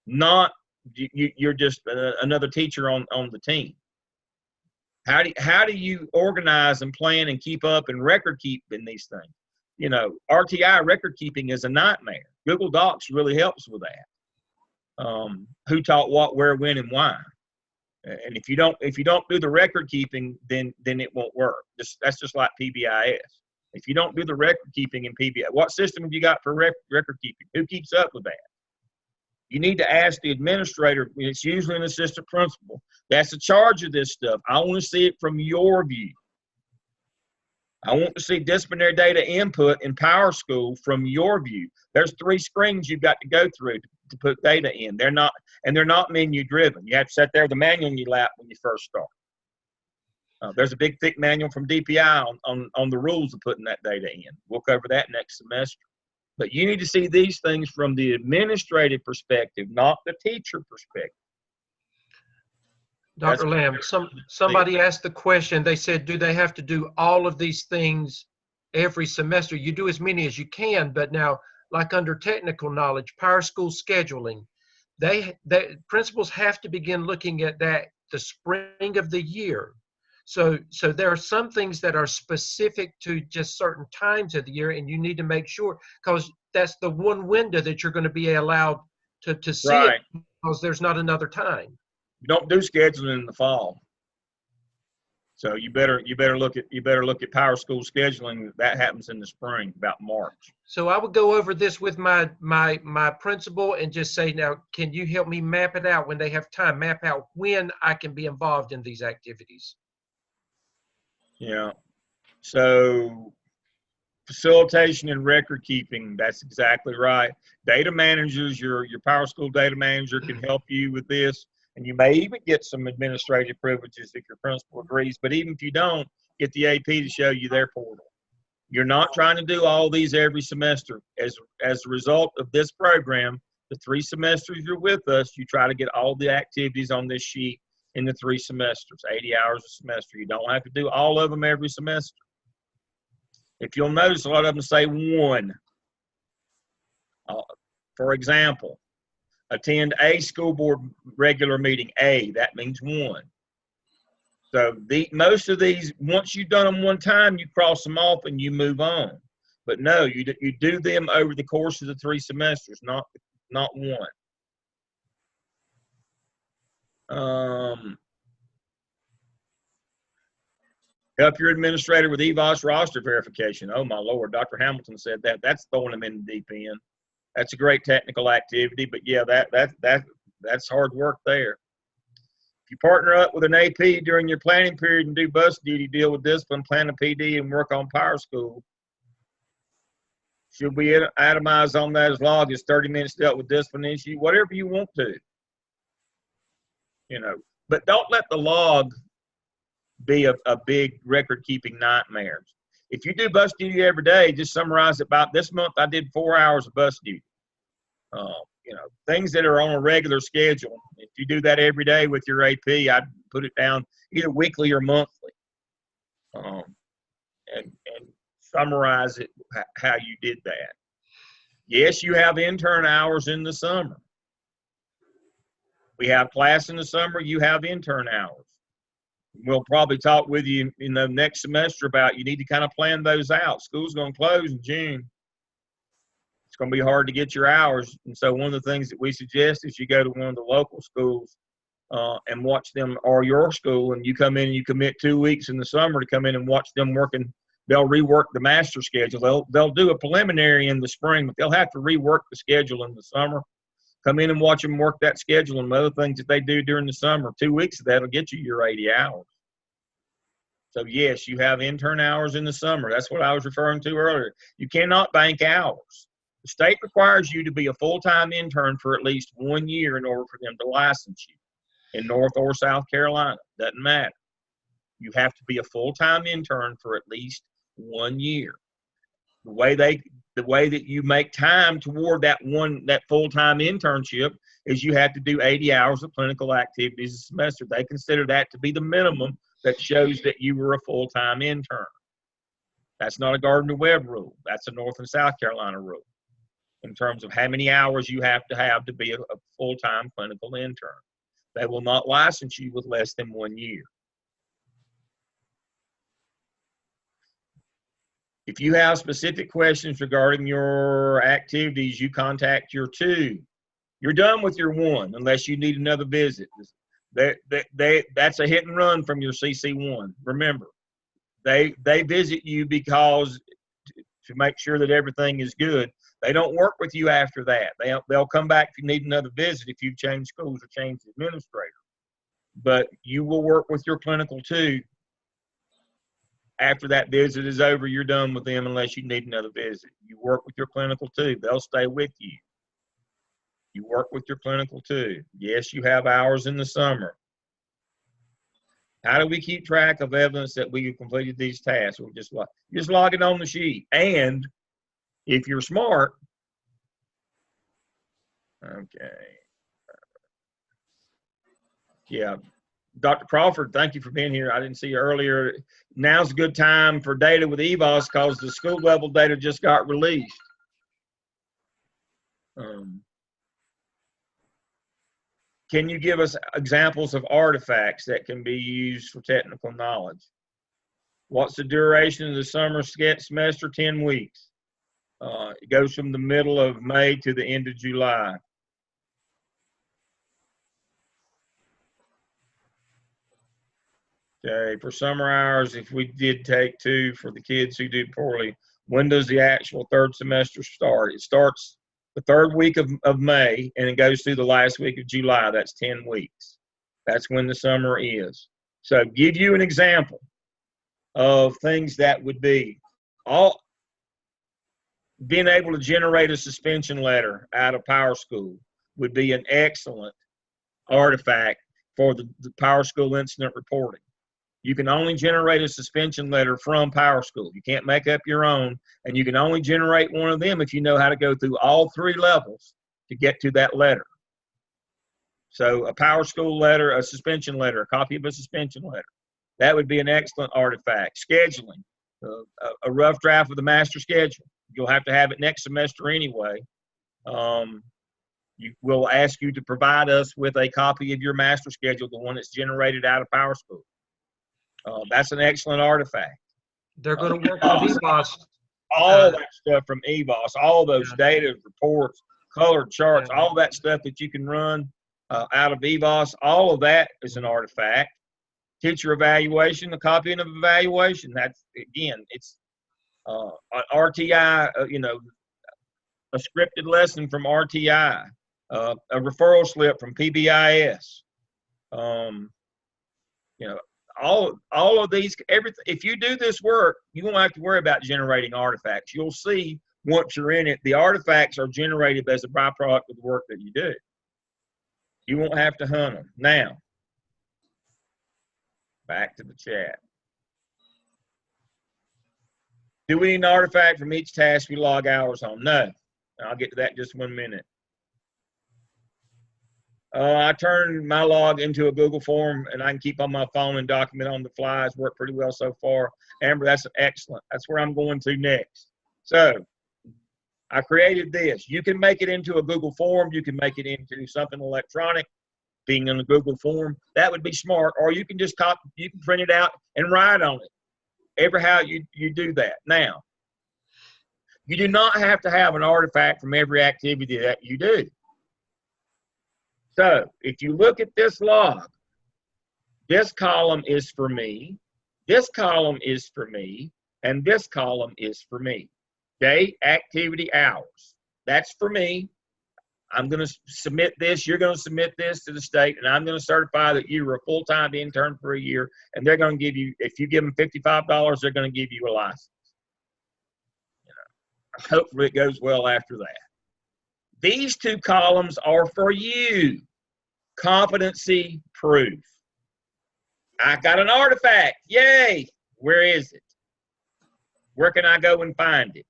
not you're just another teacher on the team. How do you organize and plan and keep up and record keep in these things? You know, RTI record keeping is a nightmare. Google Docs really helps with that. Who taught what, where, when, and why. And if you don't do the record keeping, then it won't work. That's just like PBIS. If you don't do the record keeping in PBIS, what system have you got for record keeping? Who keeps up with that? You need to ask the administrator. It's usually an assistant principal that's in charge of this stuff. I want to see it from your view. I want to see disciplinary data input in Power School from your view. There's 3 screens you've got to go through to put data in. They're not menu driven. You have to sit there with the manual in your lap when you first start. There's a big thick manual from DPI on the rules of putting that data in. We'll cover that next semester. But you need to see these things from the administrative perspective, not the teacher perspective. Dr. Lamb, somebody asked the question, they said, do they have to do all of these things every semester? You do as many as you can, but now, like under technical knowledge, Power School scheduling, principals have to begin looking at that the spring of the year. So there are some things that are specific to just certain times of the year, and you need to make sure, because that's the one window that you're going to be allowed to see it, because there's not another time. You don't do scheduling in the fall. So you better look at Power School scheduling. That happens in the spring, about March. So I would go over this with my principal and just say, now, can you help me map it out when they have time? Map out when I can be involved in these activities. Yeah. So facilitation and record keeping, that's exactly right. Data managers, your Power School data manager can help you with this. And you may even get some administrative privileges if your principal agrees. But even if you don't, get the AP to show you their portal. You're not trying to do all these every semester. As a result of this program, the 3 semesters you're with us, you try to get all the activities on this sheet in the 3 semesters, 80 hours a semester. You don't have to do all of them every semester. If you'll notice, a lot of them say 1. For example, attend a school board regular meeting. That means 1. So most of these, once you've done them one time, you cross them off and you move on. But no, you do them over the course of the 3 semesters, not 1. Help your administrator with EVOS roster verification. Oh my Lord, Dr. Hamilton said that. That's throwing them in the deep end. That's a great technical activity, but yeah, that's hard work there. If you partner up with an AP during your planning period and do bus duty, deal with discipline, plan a PD, and work on Power School, should we itemize on that as log as 30 minutes dealt with discipline issue? Whatever you want to. You know, but don't let the log be a big record-keeping nightmare. If you do bus duty every day, just summarize it. About this month, I did 4 hours of bus duty. You know, things that are on a regular schedule. If you do that every day with your AP, I'd put it down either weekly or monthly, and summarize it how you did that. Yes, you have intern hours in the summer. We have class in the summer. You have intern hours. We'll probably talk with you in the next semester about you need to kind of plan those out. School's going to close in June. It's going to be hard to get your hours. And so one of the things that we suggest is you go to one of the local schools and watch them, or your school, and you come in and you commit 2 weeks in the summer to come in and watch them working. They'll rework the master schedule. They'll do a preliminary in the spring, but they'll have to rework the schedule in the summer. Come in and watch them work that schedule and other things that they do during the summer. 2 weeks of that will get you your 80 hours. So yes, you have intern hours in the summer. That's what I was referring to earlier. You cannot bank hours. The state requires you to be a full-time intern for at least 1 year in order for them to license you in North or South Carolina. Doesn't matter. You have to be a full-time intern for at least 1 year. The way that you make time toward that full-time internship is you have to do 80 hours of clinical activities a semester. They consider that to be the minimum that shows that you were a full-time intern. That's not a Gardner-Webb rule. That's a North and South Carolina rule in terms of how many hours you have to be a full-time clinical intern. They will not license you with less than 1 year. If you have specific questions regarding your activities, you contact your 2. You're done with your 1 unless you need another visit. That's a hit and run from your CC1. Remember, they visit you because to make sure that everything is good. They don't work with you after that. They'll come back if you need another visit if you've changed schools or changed administrator. But you will work with your clinical 2. After that visit is over, you're done with them unless you need another visit. You work with your clinical 2. They'll stay with you. You work with your clinical 2. Yes, you have hours in the summer. How do we keep track of evidence that we have completed these tasks? We'll just log it on the sheet. And if you're smart, okay. Yeah. Dr. Crawford, thank you for being here. I didn't see you earlier. Now's a good time for data with EVOS because the school level data just got released. Can you give us examples of artifacts that can be used for technical knowledge? What's the duration of the summer semester? 10 weeks. It goes from the middle of May to the end of July. Okay, for summer hours, if we did take 2 for the kids who do poorly, when does the actual 3rd semester start? It starts the 3rd week of May and it goes through the last week of July. That's 10 weeks. That's when the summer is. So give you an example of things that would be all being able to generate a suspension letter out of Power School would be an excellent artifact for the Power School incident reporting. You can only generate a suspension letter from Power School. You can't make up your own, and you can only generate one of them if you know how to go through all 3 levels to get to that letter. So a Power School letter, a suspension letter, a copy of a suspension letter, that would be an excellent artifact. Scheduling, a rough draft of the master schedule. You'll have to have it next semester anyway. We'll ask you to provide us with a copy of your master schedule, the one that's generated out of Power School. That's an excellent artifact. They're going to work with EVOS. All that stuff from EVOS, all those data, reports, colored charts, all that stuff that you can run out of EVOS, all of that is an artifact. Teacher evaluation, a copy of evaluation. That's, again, it's an RTI, a scripted lesson from RTI, a referral slip from PBIS. All of these, everything. If you do this work, you won't have to worry about generating artifacts. You'll see once you're in it, the artifacts are generated as a byproduct of the work that you do. You won't have to hunt them. Now, back to the chat. Do we need an artifact from each task we log hours on? No. I'll get to that in just 1 minute. I turned my log into a Google form, and I can keep on my phone and document on the fly. It's worked pretty well so far. Amber, that's excellent. That's where I'm going to next. So I created this. You can make it into a Google form. You can make it into something electronic, being in a Google form. That would be smart. Or you can just copy, you can print it out and write on it. Every how you do that. Now, you do not have to have an artifact from every activity that you do. So if you look at this log, this column is for me, this column is for me, and this column is for me. Day, activity, hours. That's for me. I'm going to submit this. You're going to submit this to the state, and I'm going to certify that you were a full-time intern for a year, and they're going to give you, if you give them $55, they're going to give you a license. Hopefully it goes well after that. These 2 columns are for you. Competency proof. I got an artifact. Yay. Where is it? Where can I go and find it?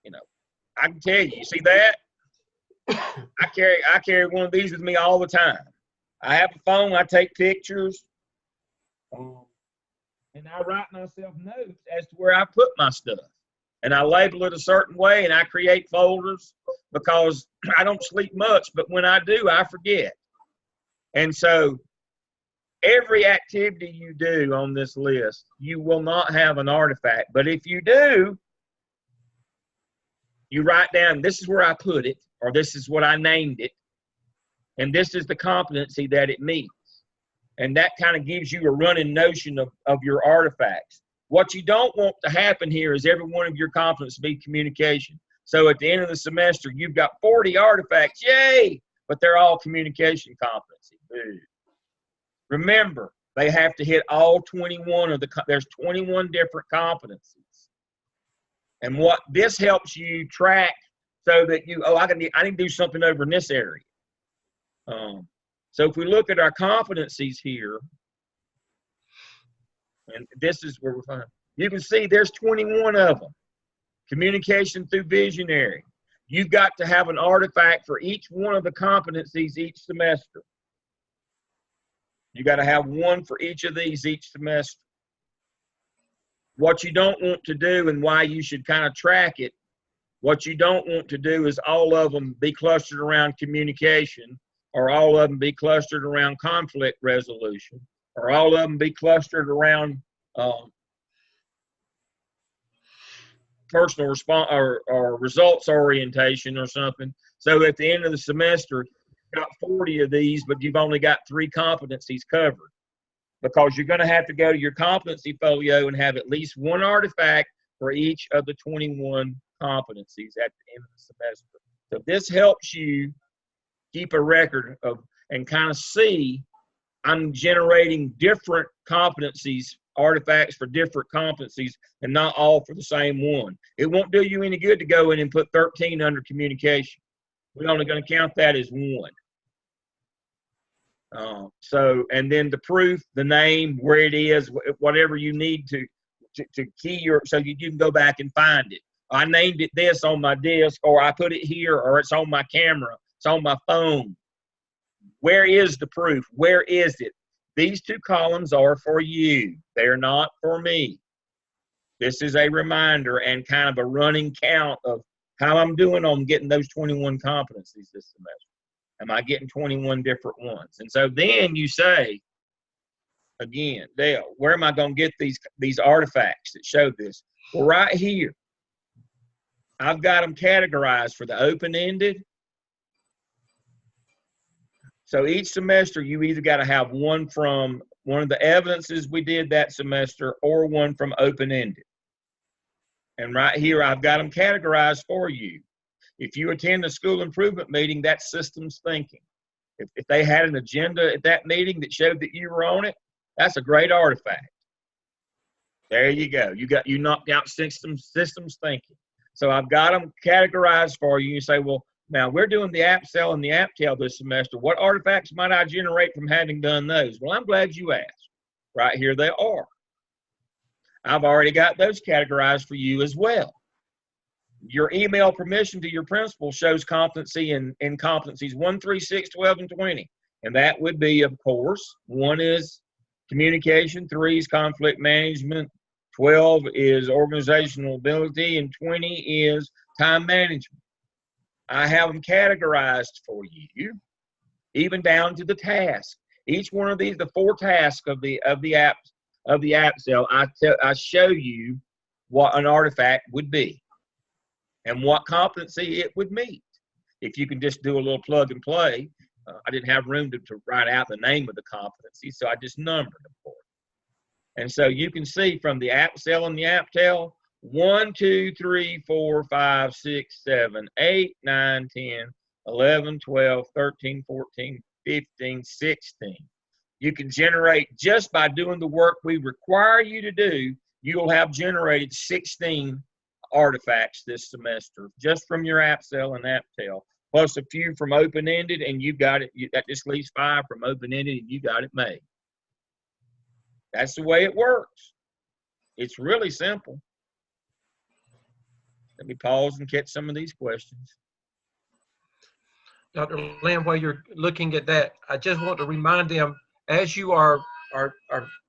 You know, I can tell you, see that? I carry one of these with me all the time. I have a phone, I take pictures, and I write myself notes as to where I put my stuff. And I label it a certain way, and I create folders because I don't sleep much, but when I do, I forget. And so every activity you do on this list, you will not have an artifact. But if you do, you write down, this is where I put it, or this is what I named it, and this is the competency that it meets. And that kind of gives you a running notion of your artifacts. What you don't want to happen here is every one of your competencies be communication. So at the end of the semester, you've got 40 artifacts, yay, but they're all communication competency. Boo. Remember, they have to hit all 21 of there's 21 different competencies. And what this helps you track so that I need to do something over in this area. So if we look at our competencies here, and this is where we're finding, you can see there's 21 of them. Communication through visionary. You've got to have an artifact for each one of the competencies each semester. You got to have one for each of these each semester. What you don't want to do and why you should kind of track it, what you don't want to do is all of them be clustered around communication, or all of them be clustered around conflict resolution, or all of them be clustered around personal response or results orientation or something. So at the end of the semester, you've got 40 of these, but you've only got 3 competencies covered, because you're going to have to go to your competency folio and have at least one artifact for each of the 21 competencies at the end of the semester. So this helps you keep a record of and kind of see I'm generating different competencies, artifacts for different competencies, and not all for the same one. It won't do you any good to go in and put 13 under communication. We're only going to count that as one. And then the proof, the name, where it is, whatever you need to key so you can go back and find it. I named it this on my disk, or I put it here, or it's on my camera, it's on my phone. Where is the proof? Where is it? These 2 columns are for you. They're not for me. This is a reminder and kind of a running count of how I'm doing on getting those 21 competencies this semester. Am I getting 21 different ones? And so then you say, again, Dale, where am I going to get these artifacts that show this? Well, right here. I've got them categorized for the open-ended. So each semester, you either got to have one from one of the evidences we did that semester or one from open-ended. And right here, I've got them categorized for you. If you attend a school improvement meeting, that's systems thinking. If they had an agenda at that meeting that showed that you were on it, that's a great artifact. There you go. You knocked out systems thinking. So I've got them categorized for you. You say, well, now we're doing the AppSell and the AppTell this semester. What artifacts might I generate from having done those? Well, I'm glad you asked. Right here they are. I've already got those categorized for you as well. Your email permission to your principal shows competency in competencies 1, 3, 6, 12, and 20. And that would be, of course, 1 is communication, 3 is conflict management, 12 is organizational ability, and 20 is time management. I have them categorized for you, even down to the task. Each one of these, the 4 tasks of the AppSell, I show you what an artifact would be and what competency it would meet. If you can just do a little plug and play, I didn't have room to write out the name of the competency, so I just numbered them for you. And so you can see from the AppSell and the AppTell, 1, 2, 3, 4, 5, 6, 7, 8, 9, 10, 11, 12, 13, 14, 15, 16. You can generate, just by doing the work we require you to do, you will have generated 16 artifacts this semester, just from your AppSell and AppTell, plus a few from open-ended, and you've got it. That just leaves 5 from open-ended, and you got it made. That's the way it works. It's really simple. Let me pause and catch some of these questions. Dr. Lamb, while you're looking at that, I just want to remind them, as you are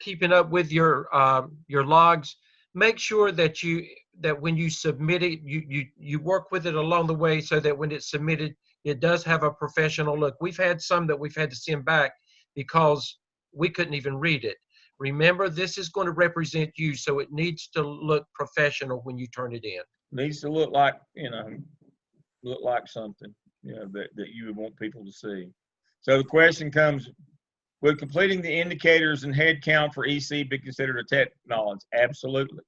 keeping up with your logs, make sure that when you submit it, you work with it along the way so that when it's submitted, it does have a professional look. We've had some that we've had to send back because we couldn't even read it. Remember, this is going to represent you, so it needs to look professional when you turn it in. Needs to look like, look like something, that you would want people to see. So the question comes, would completing the indicators and head count for EC be considered a tech knowledge? Absolutely.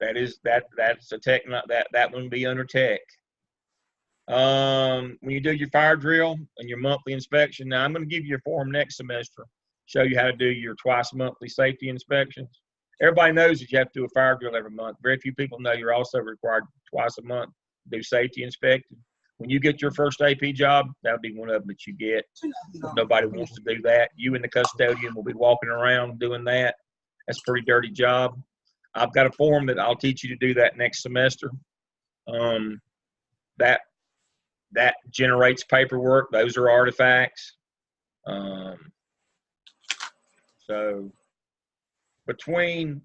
That's a tech, that wouldn't be under tech. When you do your fire drill and your monthly inspection, now I'm going to give you a form next semester, show you how to do your twice monthly safety inspections. Everybody knows that you have to do a fire drill every month. Very few people know you're also required twice a month to do safety inspection. When you get your first AP job, that'll be one of them that you get. Nobody wants to do that. You and the custodian will be walking around doing that. That's a pretty dirty job. I've got a form that I'll teach you to do that next semester. That generates paperwork. Those are artifacts. So between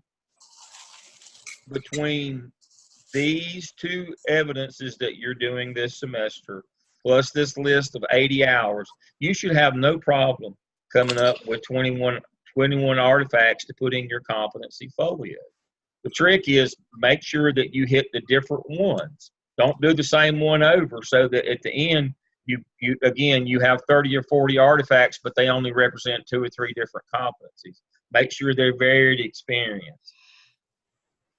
these two evidences that you're doing this semester, plus this list of 80 hours, you should have no problem coming up with 21 artifacts to put in your competency folio. The trick is make sure that you hit the different ones. Don't do the same one over, so that at the end, you have 30 or 40 artifacts, but they only represent 2 or 3 different competencies. Make sure they're varied experience.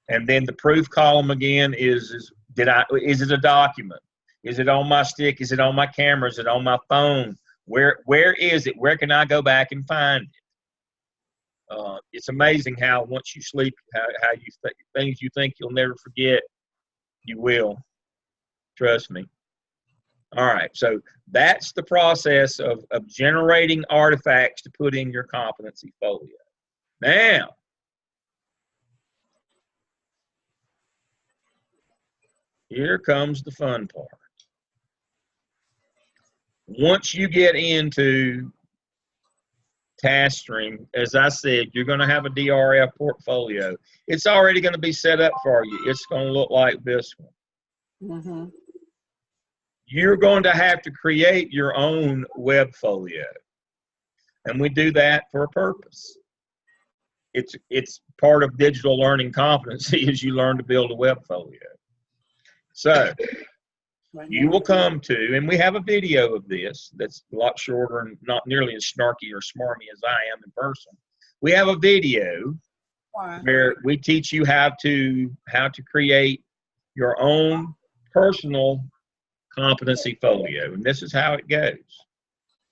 And then the proof column again is it a document? Is it on my stick? Is it on my camera? Is it on my phone? Where is it? Where can I go back and find it? It's amazing how once you sleep, how you things you think you'll never forget, you will. Trust me. All right, so that's the process of generating artifacts to put in your competency folio. Now, here comes the fun part. Once you get into task stream, as I said, you're going to have a DRF portfolio. It's already going to be set up for you. It's going to look like this one. Mm-hmm. You're going to have to create your own web folio. And we do that for a purpose. It's part of digital learning competency as you learn to build a web folio. So you will come to, and we have a video of this that's a lot shorter and not nearly as snarky or smarmy as I am in person. We have a video where we teach you how to create your own personal competency folio, and this is how it goes.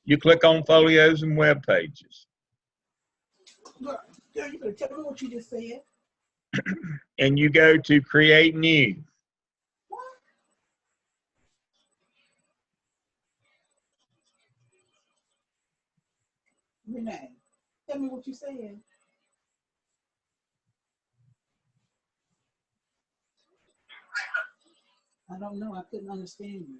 You click on folios and web pages. Girl, you better tell me what you just said. And you go to create new. Renee, tell me what you said. I don't know. I couldn't understand you.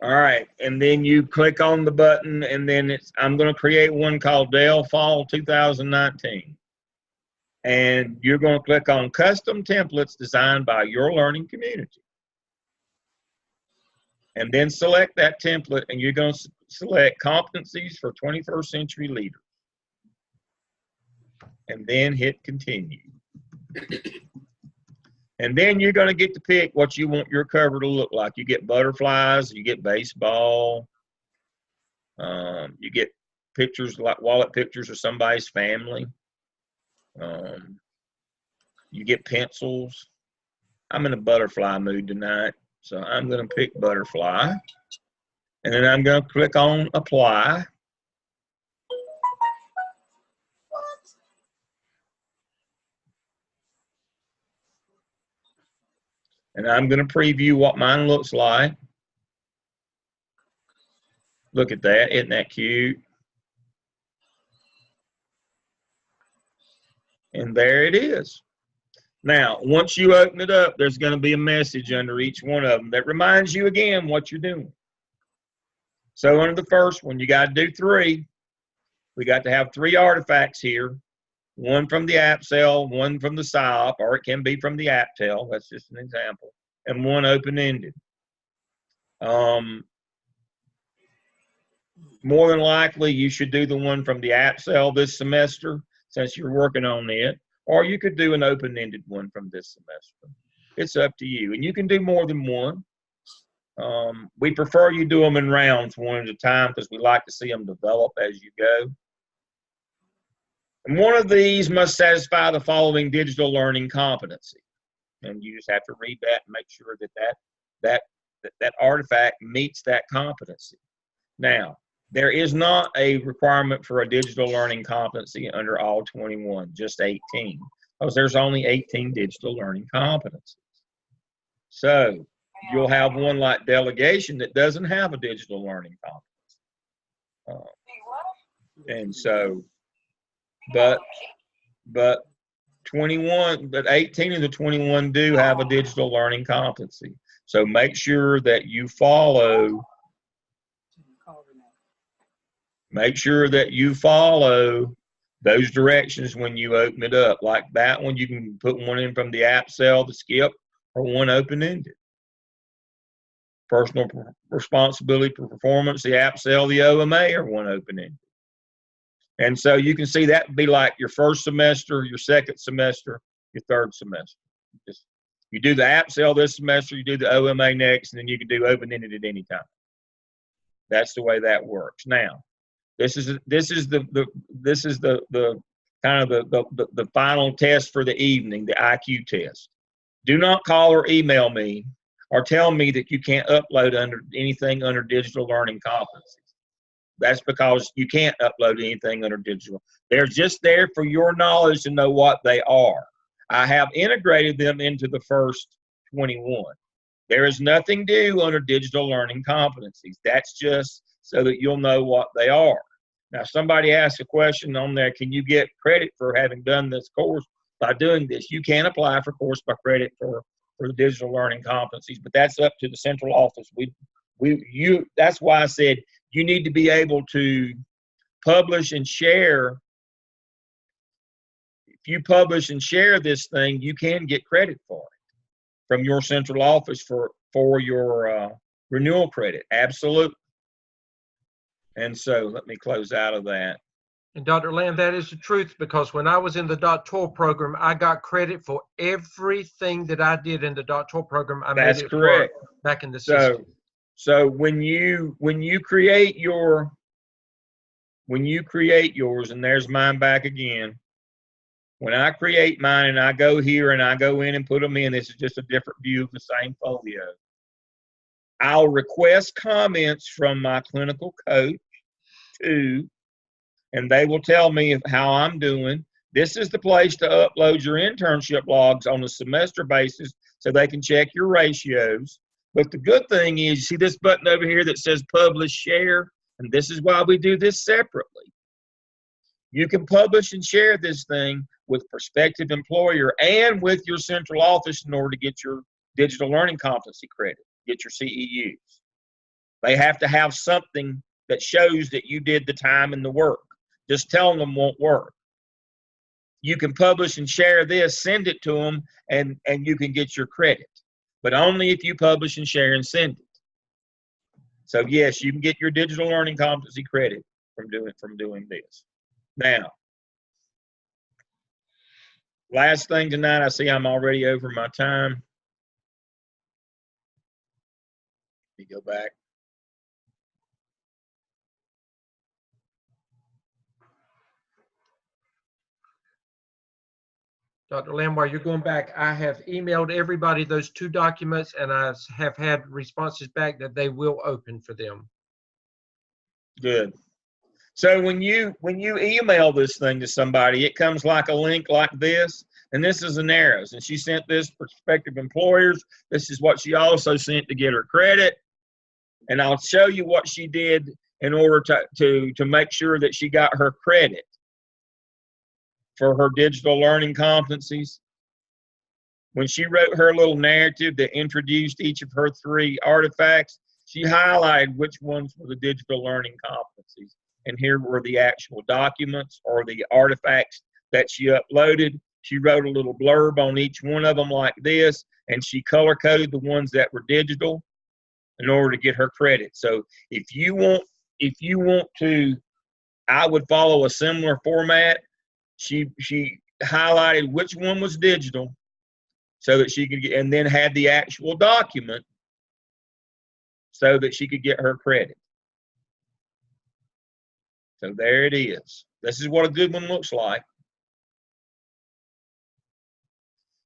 All right, and then you click on the button, and then I'm going to create one called Dell Fall 2019. And you're going to click on Custom Templates Designed by Your Learning Community. And then select that template, and you're going to select Competencies for 21st Century Leaders. And then hit Continue. And then you're going to get to pick what you want your cover to look like. You get butterflies, you get baseball, you get pictures, like wallet pictures of somebody's family. You get pencils. I'm in a butterfly mood tonight, so I'm going to pick butterfly. And then I'm going to click on Apply. And I'm going to preview what mine looks like. Look at that. Isn't that cute? And there it is. Now, once you open it up, there's going to be a message under each one of them that reminds you again what you're doing. So under the first one, you got to do 3. We got to have 3 artifacts here. One from the app cell, one from the SIOP, or it can be from the app tail. That's just an example. And one open-ended. More than likely, you should do the one from the app cell this semester since you're working on it, or you could do an open-ended one from this semester. It's up to you. And you can do more than one. We prefer you do them in rounds, one at a time, because we like to see them develop as you go. And one of these must satisfy the following digital learning competency. And you just have to read that and make sure that artifact meets that competency. Now, there is not a requirement for a digital learning competency under all 21, just 18, because there's only 18 digital learning competencies. So you'll have one like delegation that doesn't have a digital learning competency. And so, but 18 of the 21 do have a digital learning competency. So make sure that you follow those directions when you open it up. Like that one, you can put one in from the app cell, the skip, or one open-ended. Personal responsibility for performance, the app cell, the OMA, or one open-ended. And so you can see that would be like your first semester, your second semester, your third semester. You do the app cell this semester, you do the OMA next, and then you can do open-ended at any time. That's the way that works. Now, this is the kind of the final test for the evening, the IQ test. Do not call or email me or tell me that you can't upload anything under digital learning competencies. That's because you can't upload anything under digital. They're just there for your knowledge to know what they are. I have integrated them into the first 21. There is nothing due under digital learning competencies. That's just so that you'll know what they are. Now, somebody asked a question on there, can you get credit for having done this course by doing this? You can apply for course by credit for the digital learning competencies, but that's up to the central office. That's why I said you need to be able to publish and share. If you publish and share this thing, you can get credit for it from your central office for your renewal credit. Absolutely. And so let me close out of that. And Dr. Lamb, that is the truth, because when I was in the doctoral program, I got credit for everything that I did in the doctoral program. That's correct. Back in the system. So when you create yours, and there's mine back again. When I create mine and I go here and I go in and put them in, this is just a different view of the same folio. I'll request comments from my clinical coach too, and they will tell me how I'm doing. This is the place to upload your internship logs on a semester basis so they can check your ratios. But the good thing is, you see this button over here that says publish share, and this is why we do this separately. You can publish and share this thing with prospective employer and with your central office in order to get your digital learning competency credit, get your CEUs. They have to have something that shows that you did the time and the work. Just telling them won't work. You can publish and share this, send it to them, and you can get your credit. But only if you publish and share and send it. So yes, you can get your digital learning competency credit from doing this. Now, last thing tonight, I see I'm already over my time. Let me go back. Dr. Lamb, while you're going back, I have emailed everybody those 2 documents, and I have had responses back that they will open for them. Good. So when you email this thing to somebody, it comes like a link like this, And this is an arrows. And she sent this prospective employers. This is what she also sent to get her credit. And I'll show you what she did in order to make sure that she got her credit for her digital learning competencies. When she wrote her little narrative that introduced each of her 3 artifacts, she highlighted which ones were the digital learning competencies. And here were the actual documents or the artifacts that she uploaded. She wrote a little blurb on each one of them like this, and she color coded the ones that were digital in order to get her credit. So if you want to, I would follow a similar format. She highlighted which one was digital so that she could get, and then had the actual document so that she could get her credit. So there it is. This is what a good one looks like.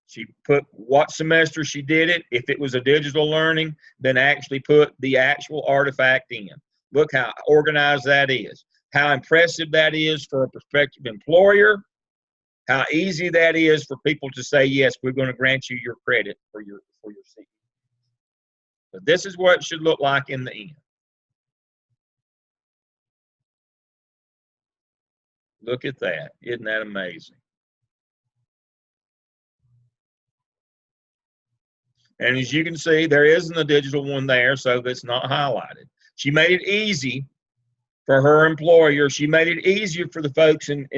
She put what semester she did it. If it was a digital learning, then actually put the actual artifact in. Look how organized that is. How impressive that is for a prospective employer. How easy that is for people to say, yes, we're going to grant you your credit for your seat. So this is what it should look like in the end. Look at that. Isn't that amazing? And as you can see, there isn't a digital one there, so that's not highlighted. She made it easy for her employer. She made it easier for the folks in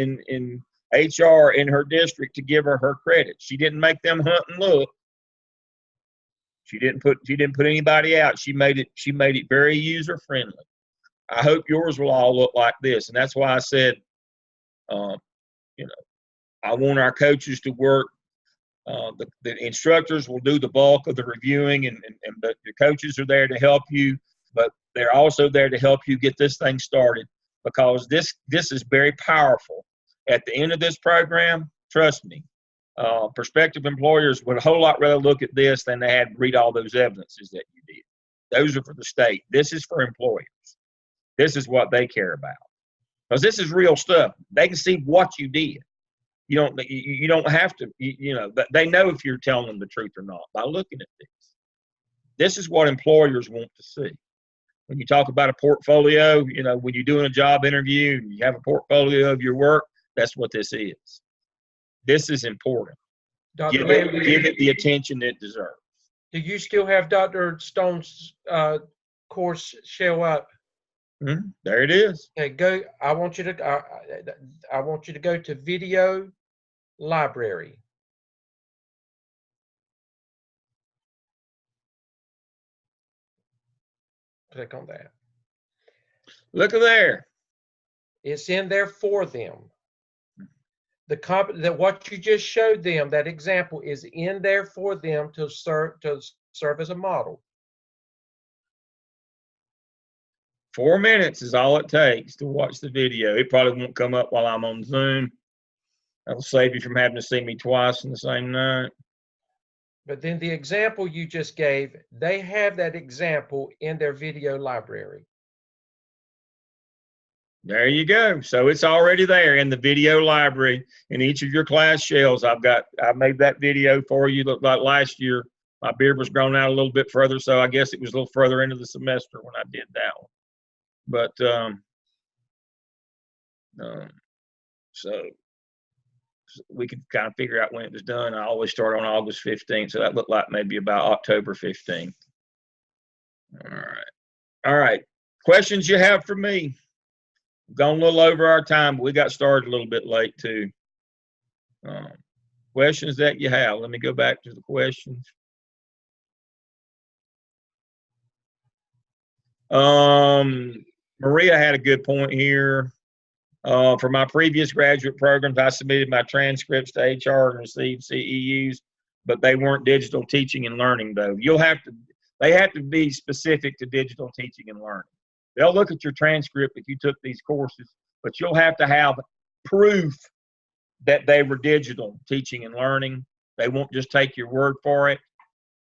HR in her district to give her credit. She didn't make them hunt and look. She didn't put anybody out. She made it very user friendly. I hope yours will all look like this, and that's why I said, I want our coaches to work. The instructors will do the bulk of the reviewing, and the coaches are there to help you, but they're also there to help you get this thing started, because this is very powerful. At the end of this program, trust me, prospective employers would a whole lot rather look at this than they had read all those evidences that you did. Those are for the state. This is for employers. This is what they care about, because this is real stuff. They can see what you did. You don't have to, they know if you're telling them the truth or not by looking at this. This is what employers want to see. When you talk about a portfolio, when you're doing a job interview and you have a portfolio of your work, that's what this is. This is important. Dr. Give Lamb, it the attention it deserves. do you still have Dr. Stone's course show up? There it is. Okay, I want you to go to video library. Click on that. Look at there. It's in there for them. That what you just showed them, that example, is in there for them to serve as a model. 4 minutes is all it takes to watch the video. It probably won't come up while I'm on Zoom. That'll save you from having to see me twice in the same night. But then the example you just gave, they have that example in their video library. There you go. So it's already there in the video library in each of your class shells. I made that video for you. Looked like last year my beard was grown out a little bit further, so I guess it was a little further into the semester when I did that one. But so we could kind of figure out when it was done. I always start on August 15th, so that looked like maybe about October 15th. All right. Questions you have for me? We've gone a little over our time, but we got started a little bit late too. Questions that you have? Let me go back to the questions. Maria had a good point here. For my previous graduate programs, I submitted my transcripts to HR and received CEUs, but they weren't digital teaching and learning though. They have to be specific to digital teaching and learning. They'll look at your transcript if you took these courses, but you'll have to have proof that they were digital teaching and learning. They won't just take your word for it.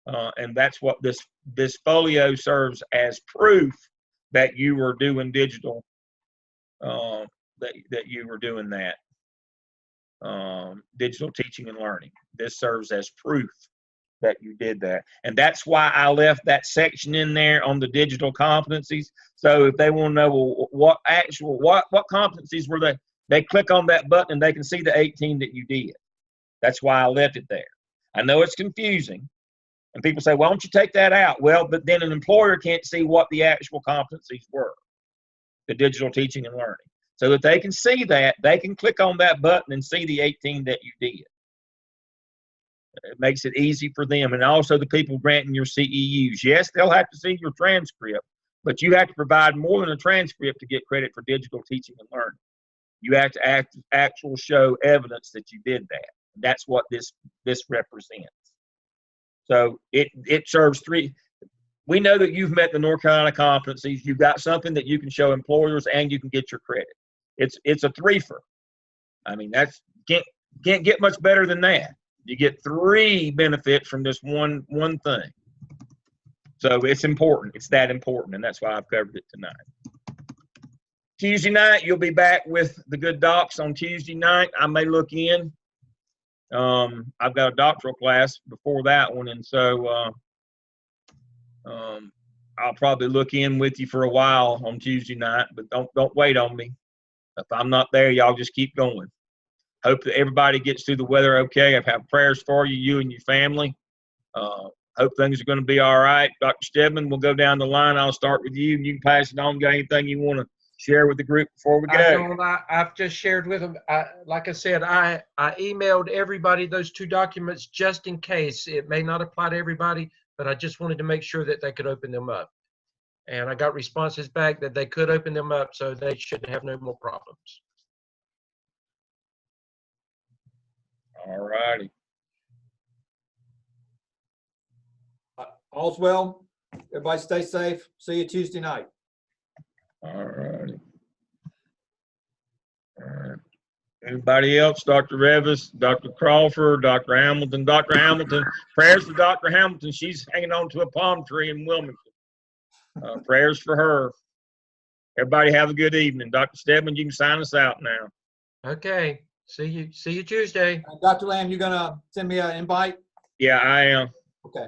And that's what this folio serves as proof that you were doing digital, that you were doing that. digital teaching and learning. This serves as proof that you did that. And that's why I left that section in there on the digital competencies. So if they want to know, well, what competencies were they click on that button and they can see the 18 that you did. That's why I left it there. I know it's confusing. And people say, why don't you take that out? Well, but then an employer can't see what the actual competencies were, the digital teaching and learning. So that they can see that, they can click on that button and see the 18 that you did. It makes it easy for them. And also the people granting your CEUs. Yes, they'll have to see your transcript, but you have to provide more than a transcript to get credit for digital teaching and learning. You have to actual show evidence that you did that. That's what this represents. So it serves three. We know that you've met the North Carolina competencies. You've got something that you can show employers and you can get your credit. It's a threefer. I mean, that's can't get much better than that. You get 3 benefits from this one thing. So it's important. It's that important, and that's why I've covered it tonight. Tuesday night, you'll be back with the good docs on Tuesday night. I may look in. I've got a doctoral class before that one, and so I'll probably look in with you for a while on Tuesday night, but don't wait on me. If I'm not there, y'all just keep going. Hope that everybody gets through the weather okay. I have prayers for you, you and your family. Hope things are going to be all right. Dr. Stedman, we'll go down the line. I'll start with you, and you can pass it on. Got anything you want to share with the group before we go? I've just shared with them. Like I said, I emailed everybody those 2 documents just in case. It may not apply to everybody, but I just wanted to make sure that they could open them up. And I got responses back that they could open them up, so they should have no more problems. All righty. All's well. Everybody stay safe. See you Tuesday night. All righty. All right. Anybody else? Dr. Revis, Dr. Crawford, Dr. Hamilton. Dr. Hamilton, prayers for Dr. Hamilton. She's hanging on to a palm tree in Wilmington. Prayers for her. Everybody have a good evening. Dr. Stedman, you can sign us out now. Okay. See you Tuesday. Dr. Lamb, you gonna send me an invite? Yeah, I am. Okay.